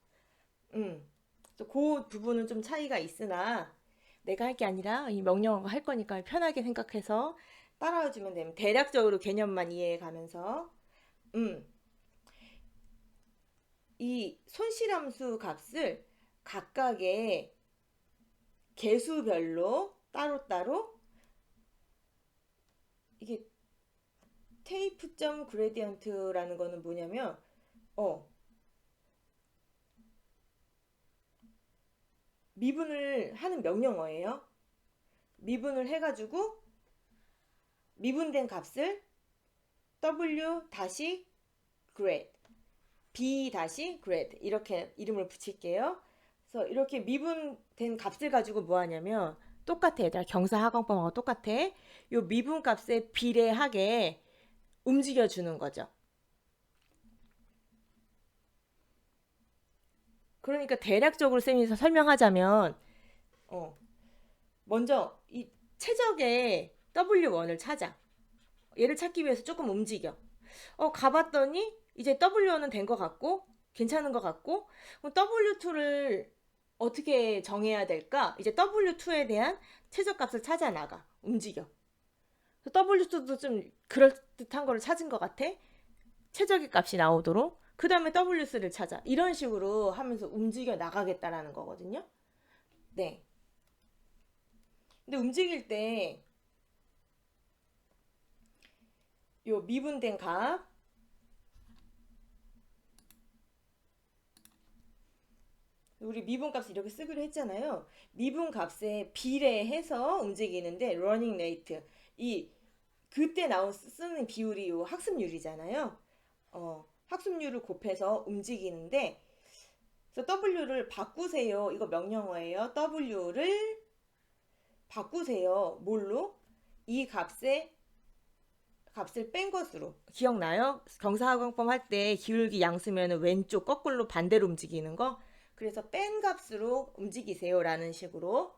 그 부분은 좀 차이가 있으나 내가 할 게 아니라 이 명령어가 할 거니까 편하게 생각해서 따라와 주면 되면 대략적으로 개념만 이해해 가면서 이 손실함수 값을 각각의 개수별로 따로따로 이게 테이프점 그레디언트라는 거는 뭐냐면 미분을 하는 명령어예요. 미분을 해가지고 미분된 값을 W 다시 grade, B 다시 grade 이렇게 이름을 붙일게요. 그래서 이렇게 미분된 값을 가지고 뭐 하냐면 똑같아. 얘들아, 경사하광법하고 똑같아. 요 미분 값에 비례하게 움직여 주는 거죠. 그러니까 대략적으로 쌤이 설명하자면 먼저 이 최적의 W1을 찾아. 얘를 찾기 위해서 조금 움직여. 가봤더니 이제 W1은 된 것 같고 괜찮은 것 같고 W2를 어떻게 정해야 될까? 이제 W2에 대한 최저값을 찾아 나가. 움직여. W2도 좀 그럴듯한 거를 찾은 것 같아. 최적의 값이 나오도록. 그 다음에 W3를 찾아. 이런 식으로 하면서 움직여 나가겠다라는 거거든요. 네. 근데 움직일 때 요 미분된 값 우리 미분값을 이렇게 쓰기로 했잖아요. 미분값에 비례해서 움직이는데 running rate 그때 쓰는 비율이 요 학습률이잖아요. 학습률을 곱해서 움직이는데 그래서 W를 바꾸세요. 이거 명령어예요. W를 바꾸세요. 뭘로? 이 값을 뺀 것으로. 기억나요? 경사하광법 할 때 기울기 양수면 왼쪽 거꾸로 반대로 움직이는 거. 그래서 뺀 값으로 움직이세요 라는 식으로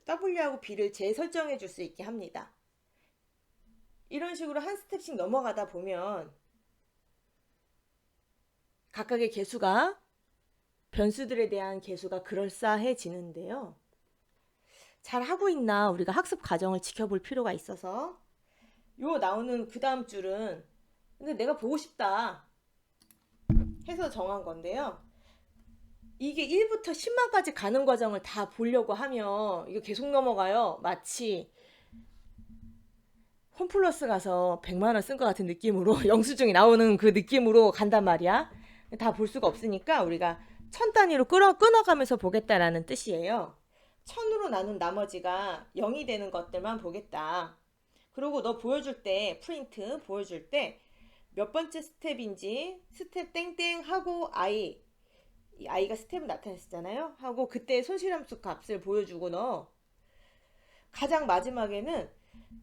W하고 B를 재설정해 줄 수 있게 합니다. 이런 식으로 한 스텝씩 넘어가다 보면 각각의 개수가 변수들에 대한 개수가 그럴싸해지는데요. 잘 하고 있나 우리가 학습 과정을 지켜볼 필요가 있어서 요 나오는 그 다음 줄은 근데 내가 보고 싶다 해서 정한 건데요. 이게 1부터 10만까지 가는 과정을 다 보려고 하면 이거 계속 넘어가요. 마치 홈플러스 가서 100만원 쓴 것 같은 느낌으로 영수증이 나오는 그 느낌으로 간단 말이야. 다 볼 수가 없으니까 우리가 1000 단위로 끊어가면서 보겠다라는 뜻이에요. 1000으로 나눈 나머지가 0이 되는 것들만 보겠다. 그리고 너 보여줄 때 프린트 보여줄 때 몇 번째 스텝인지 스텝 땡땡 하고 이 아이가 스텝을 나타냈잖아요. 하고 그때 손실함수 값을 보여주고 너 가장 마지막에는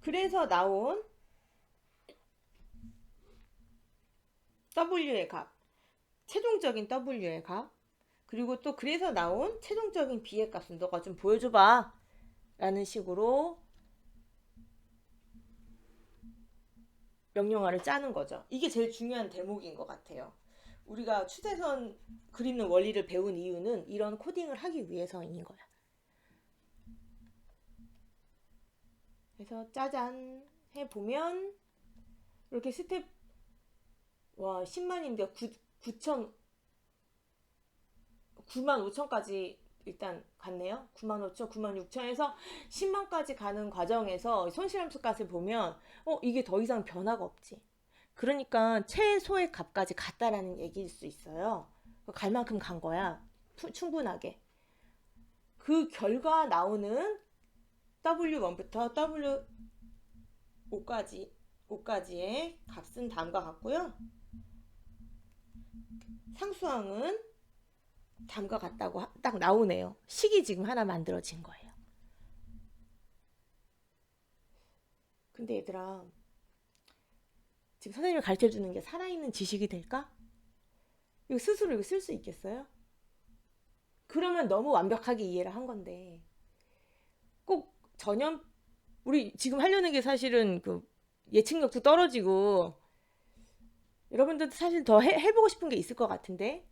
그래서 나온 W의 값, 최종적인 W의 값, 그리고 또 그래서 나온 최종적인 B의 값은 너가 좀 보여줘봐 라는 식으로 명령어를 짜는 거죠. 이게 제일 중요한 대목인 것 같아요. 우리가 추세선 그리는 원리를 배운 이유는 이런 코딩을 하기 위해서인 거야. 그래서 짜잔 해보면 이렇게 스텝 10만인데 9만 5천까지 일단 갔네요. 9만 5천, 9만 6천에서 10만까지 가는 과정에서 손실함수 값을 보면 이게 더 이상 변화가 없지. 그러니까 최소의 값까지 갔다라는 얘기일 수 있어요. 갈 만큼 간 거야. 충분하게. 그 결과 나오는 W1부터 W5까지의 값은 다음과 같고요. 상수항은 다음과 같다고 딱 나오네요. 식이 지금 하나 만들어진 거예요. 근데 얘들아, 지금 선생님이 가르쳐주는 게 살아있는 지식이 될까? 이거 스스로 이거 쓸 수 있겠어요? 그러면 너무 완벽하게 이해를 한 건데 꼭 우리 지금 하려는 게 사실은 그 예측력도 떨어지고 여러분들도 사실 더 해보고 싶은 게 있을 것 같은데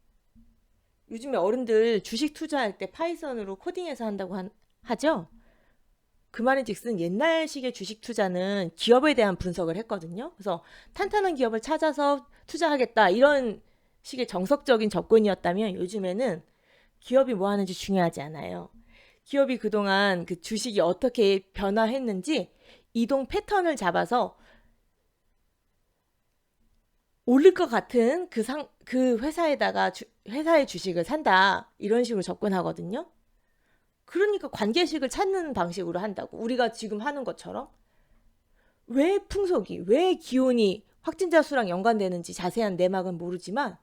요즘에 어른들 주식 투자할 때 파이썬으로 코딩해서 한다고 하죠? 그 말인즉슨 옛날식의 주식 투자는 기업에 대한 분석을 했거든요. 그래서 탄탄한 기업을 찾아서 투자하겠다 이런 식의 정석적인 접근이었다면 요즘에는 기업이 뭐 하는지 중요하지 않아요. 기업이 그동안 그 주식이 어떻게 변화했는지 이동 패턴을 잡아서 오를 것 같은 그 회사에다가 회사의 주식을 산다. 이런 식으로 접근하거든요. 그러니까 관계식을 찾는 방식으로 한다고. 우리가 지금 하는 것처럼. 왜 풍속이, 왜 기온이 확진자 수랑 연관되는지 자세한 내막은 모르지만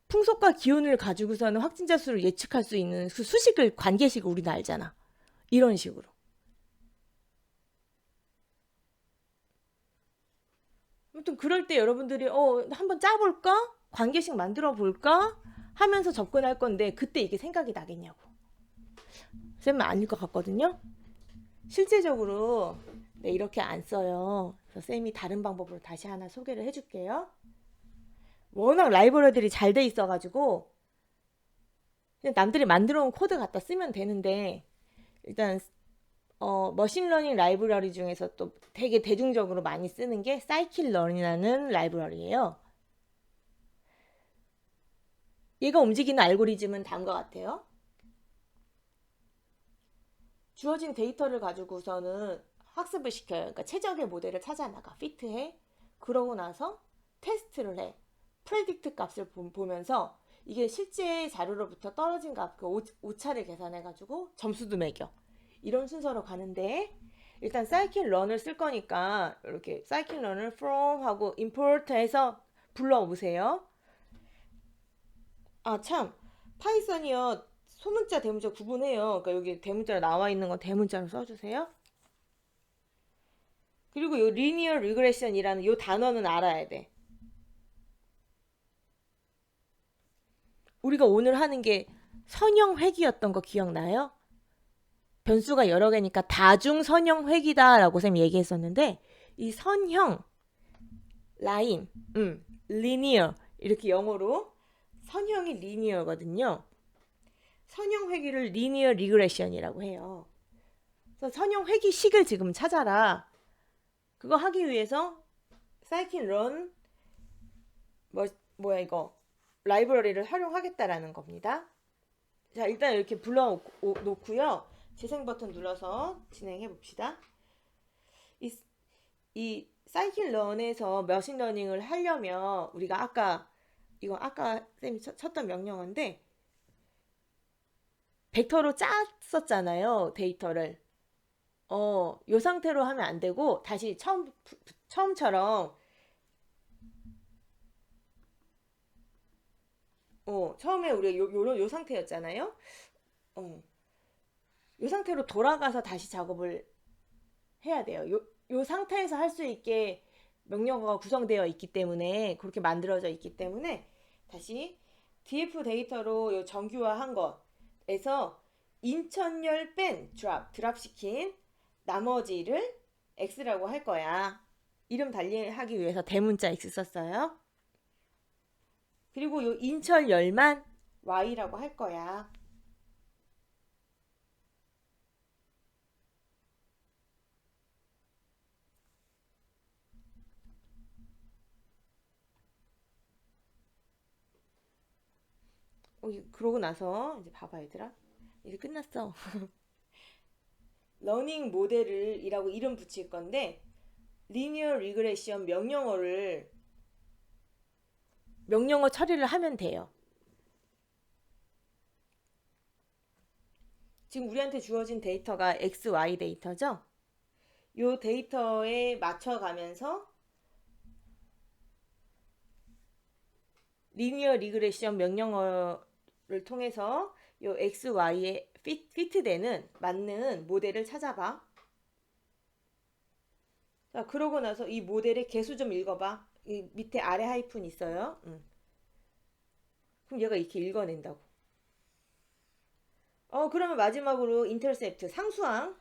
풍속과 기온을 가지고서는 확진자 수를 예측할 수 있는 그 수식을 관계식을 우리는 알잖아. 이런 식으로. 아무튼 그럴 때 여러분들이 한번 짜볼까? 관계식 만들어 볼까? 하면서 접근할 건데 그때 이게 생각이 나겠냐고. 쌤은 아닐 것 같거든요. 실제적으로 네, 이렇게 안 써요. 그래서 쌤이 다른 방법으로 다시 하나 소개를 해줄게요. 워낙 라이브러들이 잘 돼 있어가지고 그냥 남들이 만들어 온 코드 갖다 쓰면 되는데 일단 머신러닝 라이브러리 중에서 또 되게 대중적으로 많이 쓰는 게 사이킬런이라는 라이브러리예요. 얘가 움직이는 알고리즘은 다음과 같아요. 주어진 데이터를 가지고서는 학습을 시켜요. 그러니까 최적의 모델을 찾아 나가, 피트해. 그러고 나서 테스트를 해. 프레딕트 값을 보면서 이게 실제 자료로부터 떨어진 값, 그 오차를 계산해가지고 점수도 매겨. 이런 순서로 가는데 일단 scikit-learn을 쓸 거니까 이렇게 scikit-learn을 from 하고 import해서 불러오세요. 아, 참. 파이썬이요. 소문자, 대문자 구분해요. 그러니까 여기 대문자로 나와 있는 건 대문자로 써주세요. 그리고 요 linear regression이라는 요 단어는 알아야 돼. 우리가 오늘 하는 게 선형 회귀였던 거 기억나요? 변수가 여러 개니까 다중 선형 회귀다라고 쌤이 얘기했었는데 이 선형, 라인, linear 이렇게 영어로 선형이 linear거든요. 선형 회귀를 linear regression이라고 해요. 그래서 선형 회귀식을 지금 찾아라. 그거 하기 위해서 scikit-learn 뭐야 이거 라이브러리를 활용하겠다라는 겁니다. 자, 일단 이렇게 불러놓고요. 재생 버튼 눌러서 진행해 봅시다. 이 scikit-learn에서 머신러닝을 하려면 우리가 이건 아까 쌤이 쳤던 명령어인데 벡터로 짰었잖아요. 데이터를. 요 상태로 하면 안 되고 다시 처음처럼 처음에 우리 요 상태였잖아요. 요 상태로 돌아가서 다시 작업을 해야 돼요. 요 상태에서 할 수 있게 명령어가 구성되어 있기 때문에 그렇게 만들어져 있기 때문에 다시 df 데이터로 요 정규화한 것에서 인천열 뺀 드랍 시킨 나머지를 x라고 할 거야. 이름 달리하기 위해서 대문자 x 썼어요. 그리고 요 인철열만 y라고 할 거야. 그러고 나서 이제 봐봐 얘들아. 이제 끝났어. 러닝 모델을 이라고 이름 붙일 건데 리니어 리그레션 명령어 처리를 하면 돼요. 지금 우리한테 주어진 데이터가 XY 데이터죠? 이 데이터에 맞춰가면서 리니어 리그레션 명령어를 통해서 이 XY에 피트되는 맞는 모델을 찾아봐. 자, 그러고 나서 이 모델의 개수 좀 읽어봐. 이 밑에 아래 하이픈 있어요. 그럼 얘가 이렇게 읽어낸다고. 그러면 마지막으로 인터셉트 상수항.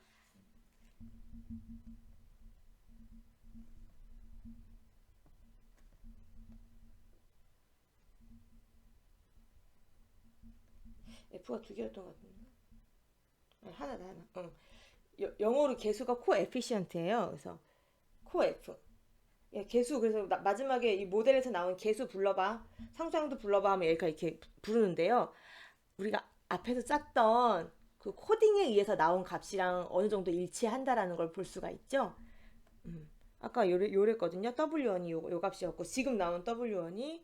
F가 두 개였던 것 같은데. 하나다 하나. 영어로 개수가 코에피션트예요. 그래서 코F 예, 개수. 그래서 마지막에 이 모델에서 나온 개수 불러봐. 상수항도 불러봐 하면 얘가 이렇게 부르는데요. 우리가 앞에서 짰던 그 코딩에 의해서 나온 값이랑 어느 정도 일치한다라는 걸 볼 수가 있죠. 아까 요랬거든요. W1이 요 값이었고 지금 나온 W1이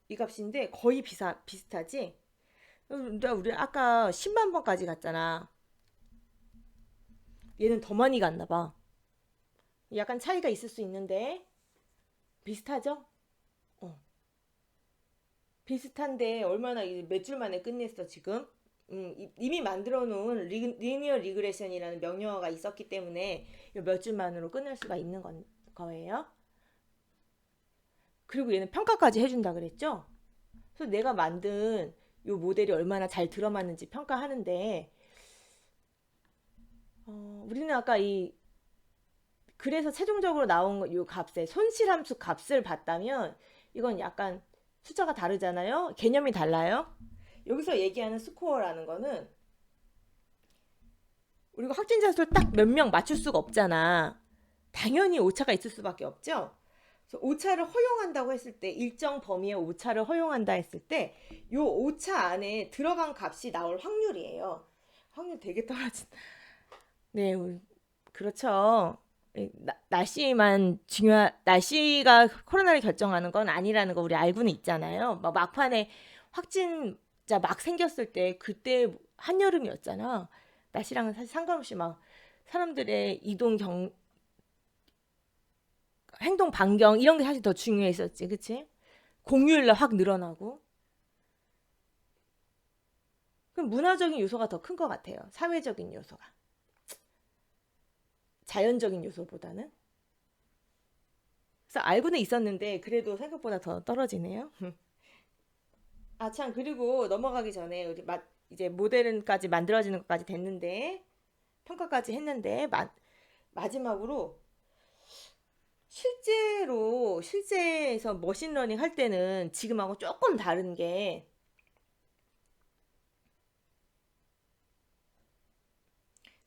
이 값인데 거의 비슷하지? 근데 우리 아까 10만 번까지 갔잖아. 얘는 더 많이 갔나 봐. 약간 차이가 있을 수 있는데 비슷하죠? 어. 비슷한데 얼마나 몇 줄 만에 끝냈어 지금? 이미 만들어 놓은 리니어 리그레션이라는 명령어가 있었기 때문에 몇 줄만으로 끝낼 수가 있는 거예요. 그리고 얘는 평가까지 해준다 그랬죠? 그래서 내가 만든 이 모델이 얼마나 잘 들어맞는지 평가하는데 우리는 아까 그래서 최종적으로 나온 이 값의 손실함수 값을 봤다면 이건 약간 숫자가 다르잖아요. 개념이 달라요. 여기서 얘기하는 스코어라는 거는 우리가 확진자 수를 딱 몇 명 맞출 수가 없잖아. 당연히 오차가 있을 수밖에 없죠. 그래서 오차를 허용한다고 했을 때 일정 범위의 오차를 허용한다 했을 때 이 오차 안에 들어간 값이 나올 확률이에요. 확률 되게 떨어진. 네, 그렇죠. 날씨가 코로나를 결정하는 건 아니라는 거 우리 알고는 있잖아요. 막판에 확진자 막 생겼을 때 그때 한여름이었잖아. 날씨랑은 사실 상관없이 막 사람들의 행동 반경 이런 게 사실 더 중요했었지, 그치? 공휴일날 확 늘어나고. 그럼 문화적인 요소가 더 큰 것 같아요. 사회적인 요소가. 자연적인 요소보다는. 그래서 알고는 있었는데 그래도 생각보다 더 떨어지네요. 아, 참, 그리고 넘어가기 전에 우리 이제 모델은까지 만들어지는 것까지 됐는데 평가까지 했는데 마지막으로 실제에서 머신러닝 할 때는 지금하고 조금 다른 게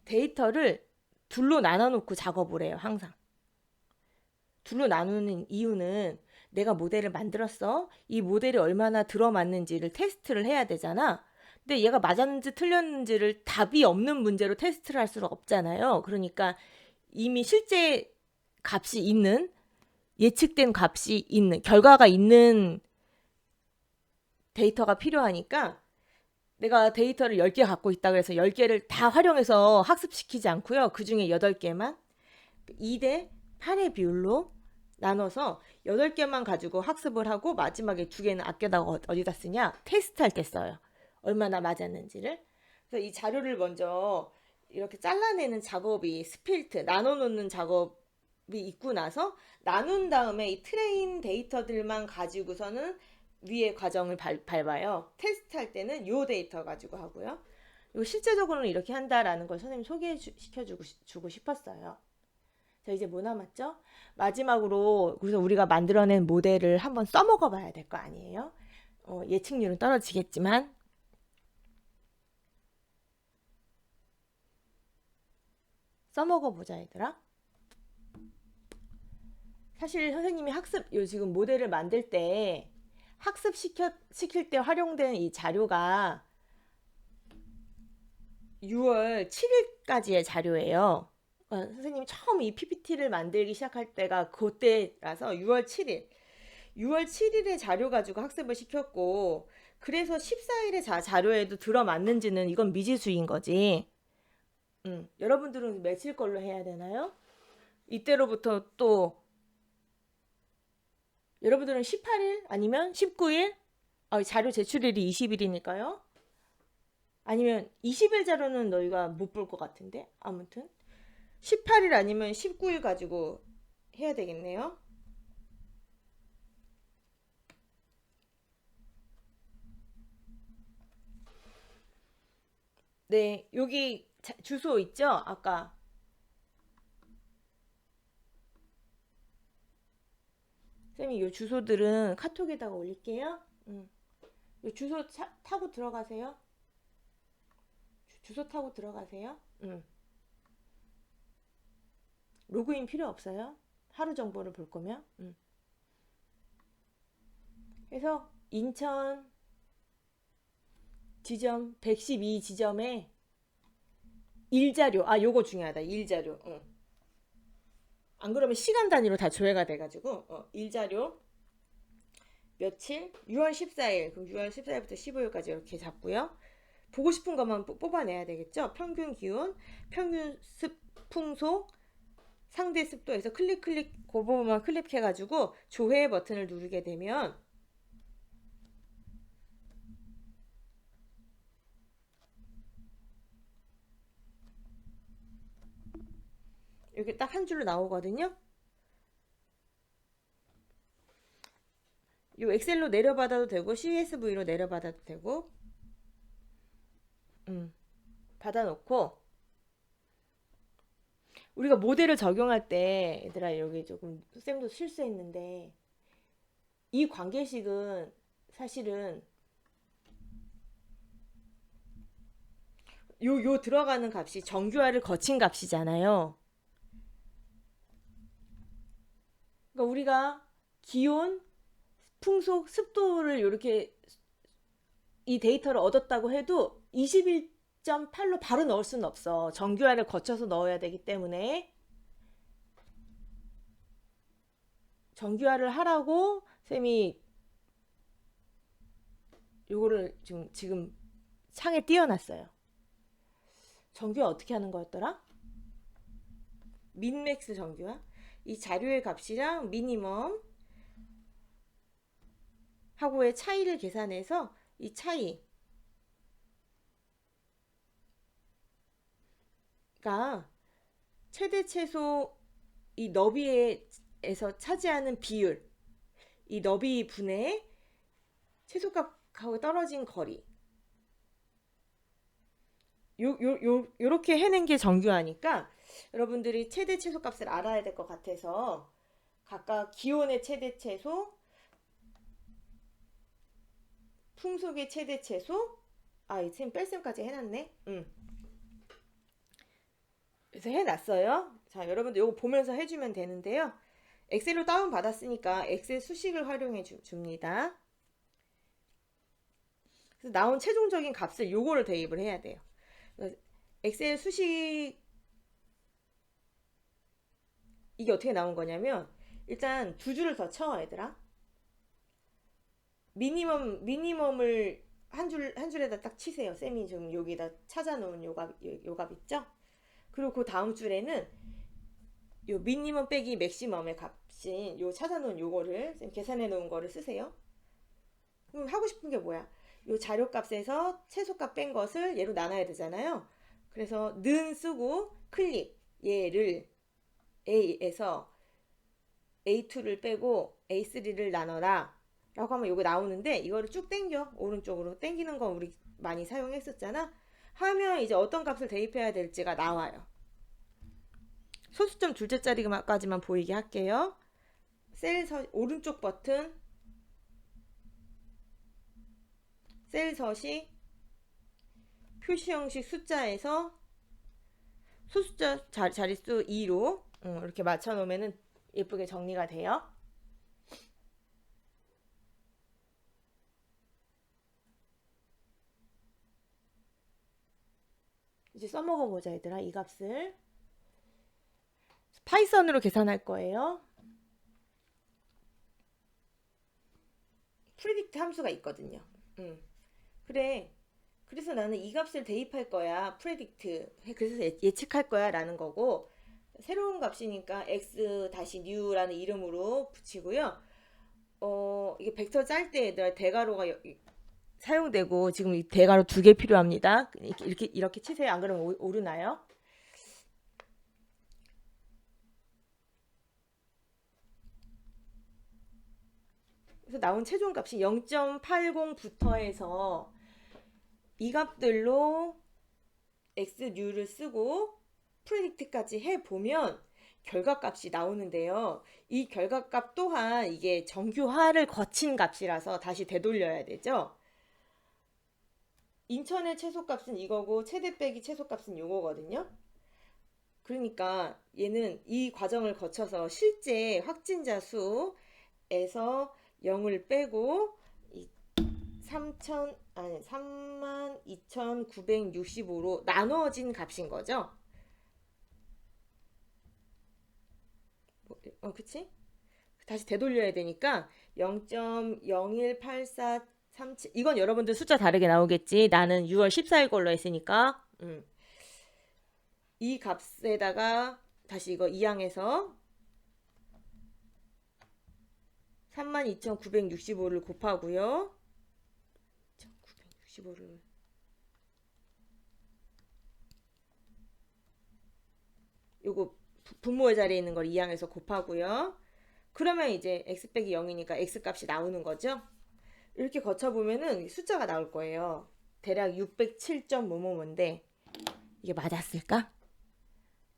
데이터를 둘로 나눠놓고 작업을 해요. 항상. 둘로 나누는 이유는 내가 모델을 만들었어. 이 모델이 얼마나 들어맞는지를 테스트를 해야 되잖아. 근데 얘가 맞았는지 틀렸는지를 답이 없는 문제로 테스트를 할 수가 없잖아요. 그러니까 이미 실제 값이 있는, 예측된 값이 있는, 결과가 있는 데이터가 필요하니까 내가 데이터를 10개 갖고 있다고 해서 10개를 다 활용해서 학습시키지 않고요. 그 중에 8개만 2대 8의 비율로 나눠서 8개만 가지고 학습을 하고 마지막에 2개는 아껴다가 어디다 쓰냐? 테스트할 때 써요. 얼마나 맞았는지를. 그래서 이 자료를 먼저 이렇게 잘라내는 작업이 스필트, 나눠놓는 작업이 있고 나서 나눈 다음에 이 트레인 데이터들만 가지고서는 위에 과정을 밟아요. 테스트할 때는 이 데이터 가지고 하고요. 이거 실제적으로는 이렇게 한다라는 걸 선생님 소개시켜주고 싶었어요. 자, 이제 뭐 남았죠? 마지막으로 그래서 우리가 만들어낸 모델을 한번 써먹어 봐야 될 거 아니에요? 예측률은 떨어지겠지만 써먹어 보자 얘들아. 사실 선생님이 지금 모델을 만들 때 시킬 때 활용된 이 자료가 6월 7일까지의 자료예요. 선생님이 처음 이 PPT를 만들기 시작할 때가 그때라서 6월 7일. 6월 7일의 자료 가지고 학습을 시켰고 그래서 14일의 자료에도 들어맞는지는 이건 미지수인 거지. 여러분들은 며칠 걸로 해야 되나요? 이때로부터 또 여러분들은 18일 아니면 19일? 자료 제출일이 20일이니까요. 아니면 20일 자료는 너희가 못 볼 것 같은데 아무튼 18일 아니면 19일 가지고 해야 되겠네요. 네, 여기 주소 있죠? 아까 쌤이 이 주소들은 카톡에다가 올릴게요. 이 주소 타고 들어가세요. 주소 타고 들어가세요. 로그인 필요 없어요. 하루 정보를 볼 거면. 그래서 인천 지점 112 지점에 일자료, 요거 중요하다. 일자료. 안 그러면 시간 단위로 다 조회가 돼가지고 일자료 며칠? 6월 14일. 그럼 6월 14일부터 15일까지 이렇게 잡고요. 보고 싶은 것만 뽑아내야 되겠죠. 평균 기온, 평균 풍속, 상대 습도에서 클릭 그 부분만 클릭해가지고 조회 버튼을 누르게 되면 이렇게 딱 한 줄로 나오거든요. 이 엑셀로 내려받아도 되고 CSV로 내려받아도 되고 받아놓고 우리가 모델을 적용할 때 얘들아 여기 조금 쌤도 실수했는데 이 관계식은 사실은 요 들어가는 값이 정규화를 거친 값이잖아요. 그러니까 우리가 기온, 풍속, 습도를 이렇게 이 데이터를 얻었다고 해도 21.8로 바로 넣을 수는 없어. 정규화를 거쳐서 넣어야 되기 때문에 정규화를 하라고 쌤이 요거를 지금 창에 띄워놨어요. 정규화 어떻게 하는 거였더라? 민맥스 정규화. 이 자료의 값이랑 미니멈 하고의 차이를 계산해서 이 차이가 최대 최소 이 너비에서 차지하는 비율, 이 너비 분의 최소값하고 떨어진 거리 요렇게 해낸 게 정규화니까 여러분들이 최대 최소값을 알아야 될 것 같아서 각각 기온의 최대 최소, 풍속의 최대 최소, 지금 뺄셈까지 해놨네. 그래서 해놨어요. 자, 여러분들 이거 보면서 해주면 되는데요. 엑셀로 다운 받았으니까 엑셀 수식을 활용해 줍니다. 그래서 나온 최종적인 값을 요거를 대입을 해야 돼요. 엑셀 수식 이게 어떻게 나온 거냐면 일단 두 줄을 더 쳐 얘들아. 미니멈을 한 줄에다 딱 치세요. 쌤이 좀 여기다 찾아놓은 요 값 있죠? 그리고 그 다음 줄에는 요 미니멈 빼기 맥시멈의 값인 요 찾아놓은 요거를 쌤 계산해 놓은 거를 쓰세요. 그럼 하고 싶은 게 뭐야? 요 자료값에서 최소값 뺀 것을 얘로 나눠야 되잖아요. 그래서 는 쓰고 클릭 얘를 A에서 A2를 빼고 A3를 나눠라 라고 하면 이거 나오는데 이거를 쭉 당겨 오른쪽으로 당기는 거 우리 많이 사용했었잖아. 하면 이제 어떤 값을 대입해야 될지가 나와요. 소수점 둘째 자리까지만 보이게 할게요. 셀 오른쪽 버튼 셀 서식 표시 형식 숫자에서 소수자 자릿수 2로 이렇게 맞춰 놓으면 예쁘게 정리가 돼요. 이제 써먹어 보자 얘들아. 이 값을 파이썬으로 계산할 거예요. 프리딕트 함수가 있거든요. 그래. 그래서 나는 이 값을 대입할 거야. 프레딕트. 그래서 예측할 거야 라는 거고 새로운 값이니까 x-new라는 이름으로 붙이고요. 이게 벡터 짤 때 얘들아 대괄호가 사용되고 지금 이 대괄호 2개 필요합니다. 이렇게 치세요. 안 그러면 오르나요? 그래서 나온 최종 값이 0.80부터 해서 이 값들로 xnew를 쓰고 프레딕트까지 해보면 결과값이 나오는데요. 이 결과값 또한 이게 정규화를 거친 값이라서 다시 되돌려야 되죠. 인천의 최소값은 이거고 최대 빼기 최소값은 이거거든요. 그러니까 얘는 이 과정을 거쳐서 실제 확진자 수에서 0을 빼고 이 32,965로 나누어진 값인 거죠. 그치? 다시 되돌려야 되니까 0.018437 이건 여러분들 숫자 다르게 나오겠지. 나는 6월 14일 걸로 했으니까 이 값에다가 다시 이거 이항해서 32,965를 곱하고요. 965를 요거 분모의 자리에 있는 걸 이항해서 곱하고요. 그러면 이제 x 빼기 0이니까 x 값이 나오는 거죠. 이렇게 거쳐보면은 숫자가 나올 거예요. 대략 607.뭐뭐인데 이게 맞았을까?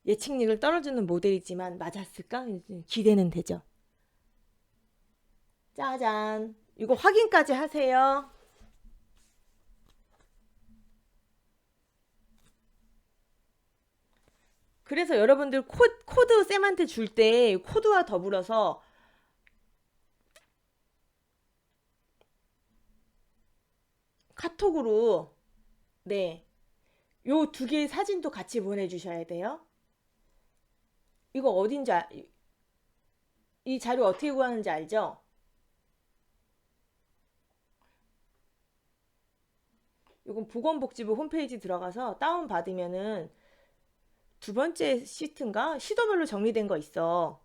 예측률을 떨어주는 모델이지만 맞았을까? 기대는 되죠. 짜잔. 이거 확인까지 하세요. 그래서 여러분들 코드 쌤한테 줄 때 코드와 더불어서 카톡으로 네, 요 두 개의 사진도 같이 보내주셔야 돼요. 이거 어딘지 이 자료 어떻게 구하는지 알죠? 이건 보건복지부 홈페이지 들어가서 다운받으면은 두 번째 시트인가? 시도별로 정리된 거 있어.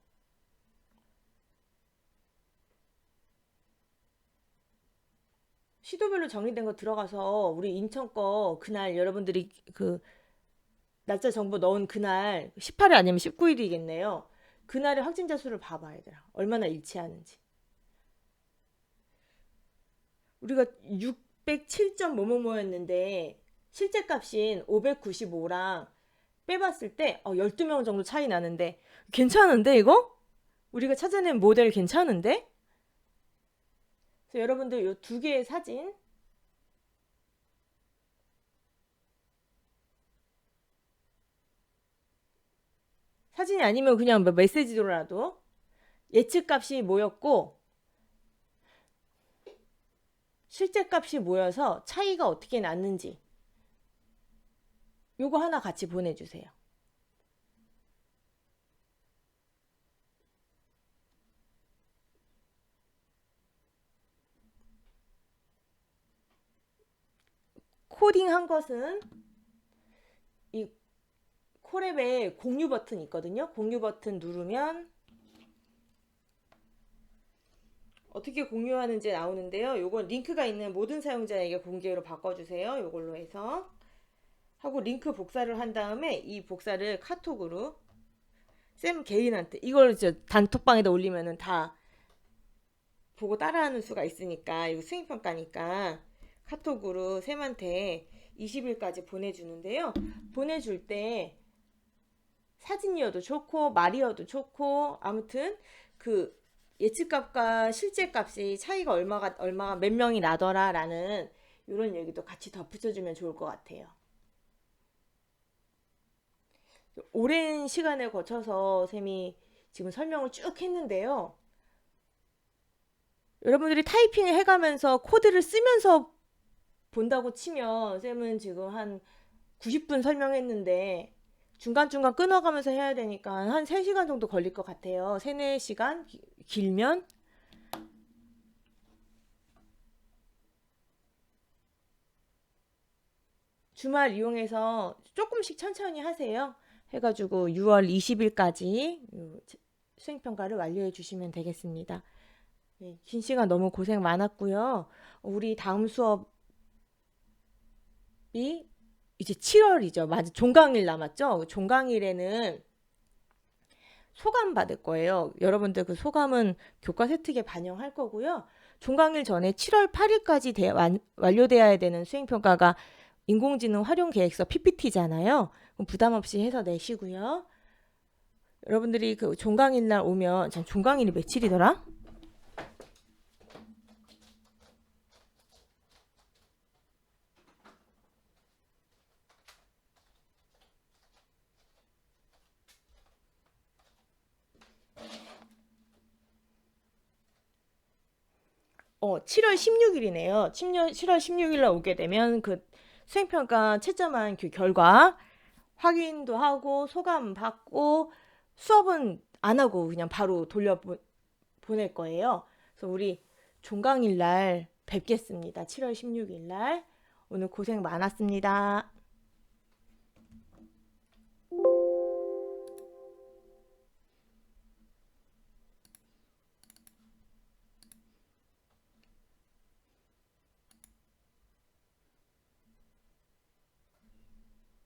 시도별로 정리된 거 들어가서 우리 인천 거 그날 여러분들이 그 날짜 정보 넣은 그날 18일 아니면 19일이겠네요. 그날의 확진자 수를 봐봐 얘들아. 얼마나 일치하는지. 우리가 607점 뭐뭐뭐였는데 실제 값인 595랑 빼봤을 때 12명 정도 차이 나는데 괜찮은데 이거? 우리가 찾아낸 모델 괜찮은데? 그래서 여러분들 이 두 개의 사진 사진이 아니면 그냥 메시지로라도 예측값이 모였고 실제 값이 모여서 차이가 어떻게 났는지 요거 하나 같이 보내주세요. 코딩한 것은 이 콜앱에 공유 버튼 있거든요. 공유 버튼 누르면 어떻게 공유하는지 나오는데요. 요건 링크가 있는 모든 사용자에게 공개로 바꿔주세요. 요걸로 해서 하고 링크 복사를 한 다음에 이 복사를 카톡으로 쌤 개인한테 이걸 단톡방에다 올리면은 다 보고 따라하는 수가 있으니까 이거 수행평가니까 카톡으로 쌤한테 20일까지 보내주는데요. 보내줄 때 사진이어도 좋고 말이어도 좋고 아무튼 그 예측값과 실제 값이 차이가 얼마가 몇 명이 나더라 라는 이런 얘기도 같이 덧붙여주면 좋을 것 같아요. 오랜 시간을 거쳐서 쌤이 지금 설명을 쭉 했는데요. 여러분들이 타이핑을 해가면서 코드를 쓰면서 본다고 치면 쌤은 지금 한 90분 설명했는데 중간중간 끊어가면서 해야 되니까 한 3시간 정도 걸릴 것 같아요. 3, 4시간? 길면? 주말 이용해서 조금씩 천천히 하세요. 해가지고 6월 20일까지 수행평가를 완료해 주시면 되겠습니다. 네, 긴 시간 너무 고생 많았고요. 우리 다음 수업이 이제 7월이죠. 맞아. 종강일 남았죠? 종강일에는 소감 받을 거예요. 여러분들 그 소감은 교과 세특에 반영할 거고요. 종강일 전에 7월 8일까지 완료되어야 되는 수행평가가 인공지능 활용 계획서 PPT잖아요. 그럼 부담 없이 해서 내시고요. 여러분들이 그 종강일 날 오면 전 종강일이 며칠이더라? 7월 16일이네요. 7월 16일 날 오게 되면 그 수행평가 채점한 그 결과 확인도 하고 소감 받고 수업은 안 하고 그냥 바로 보낼 거예요. 그래서 우리 종강일 날 뵙겠습니다. 7월 16일 날. 오늘 고생 많았습니다.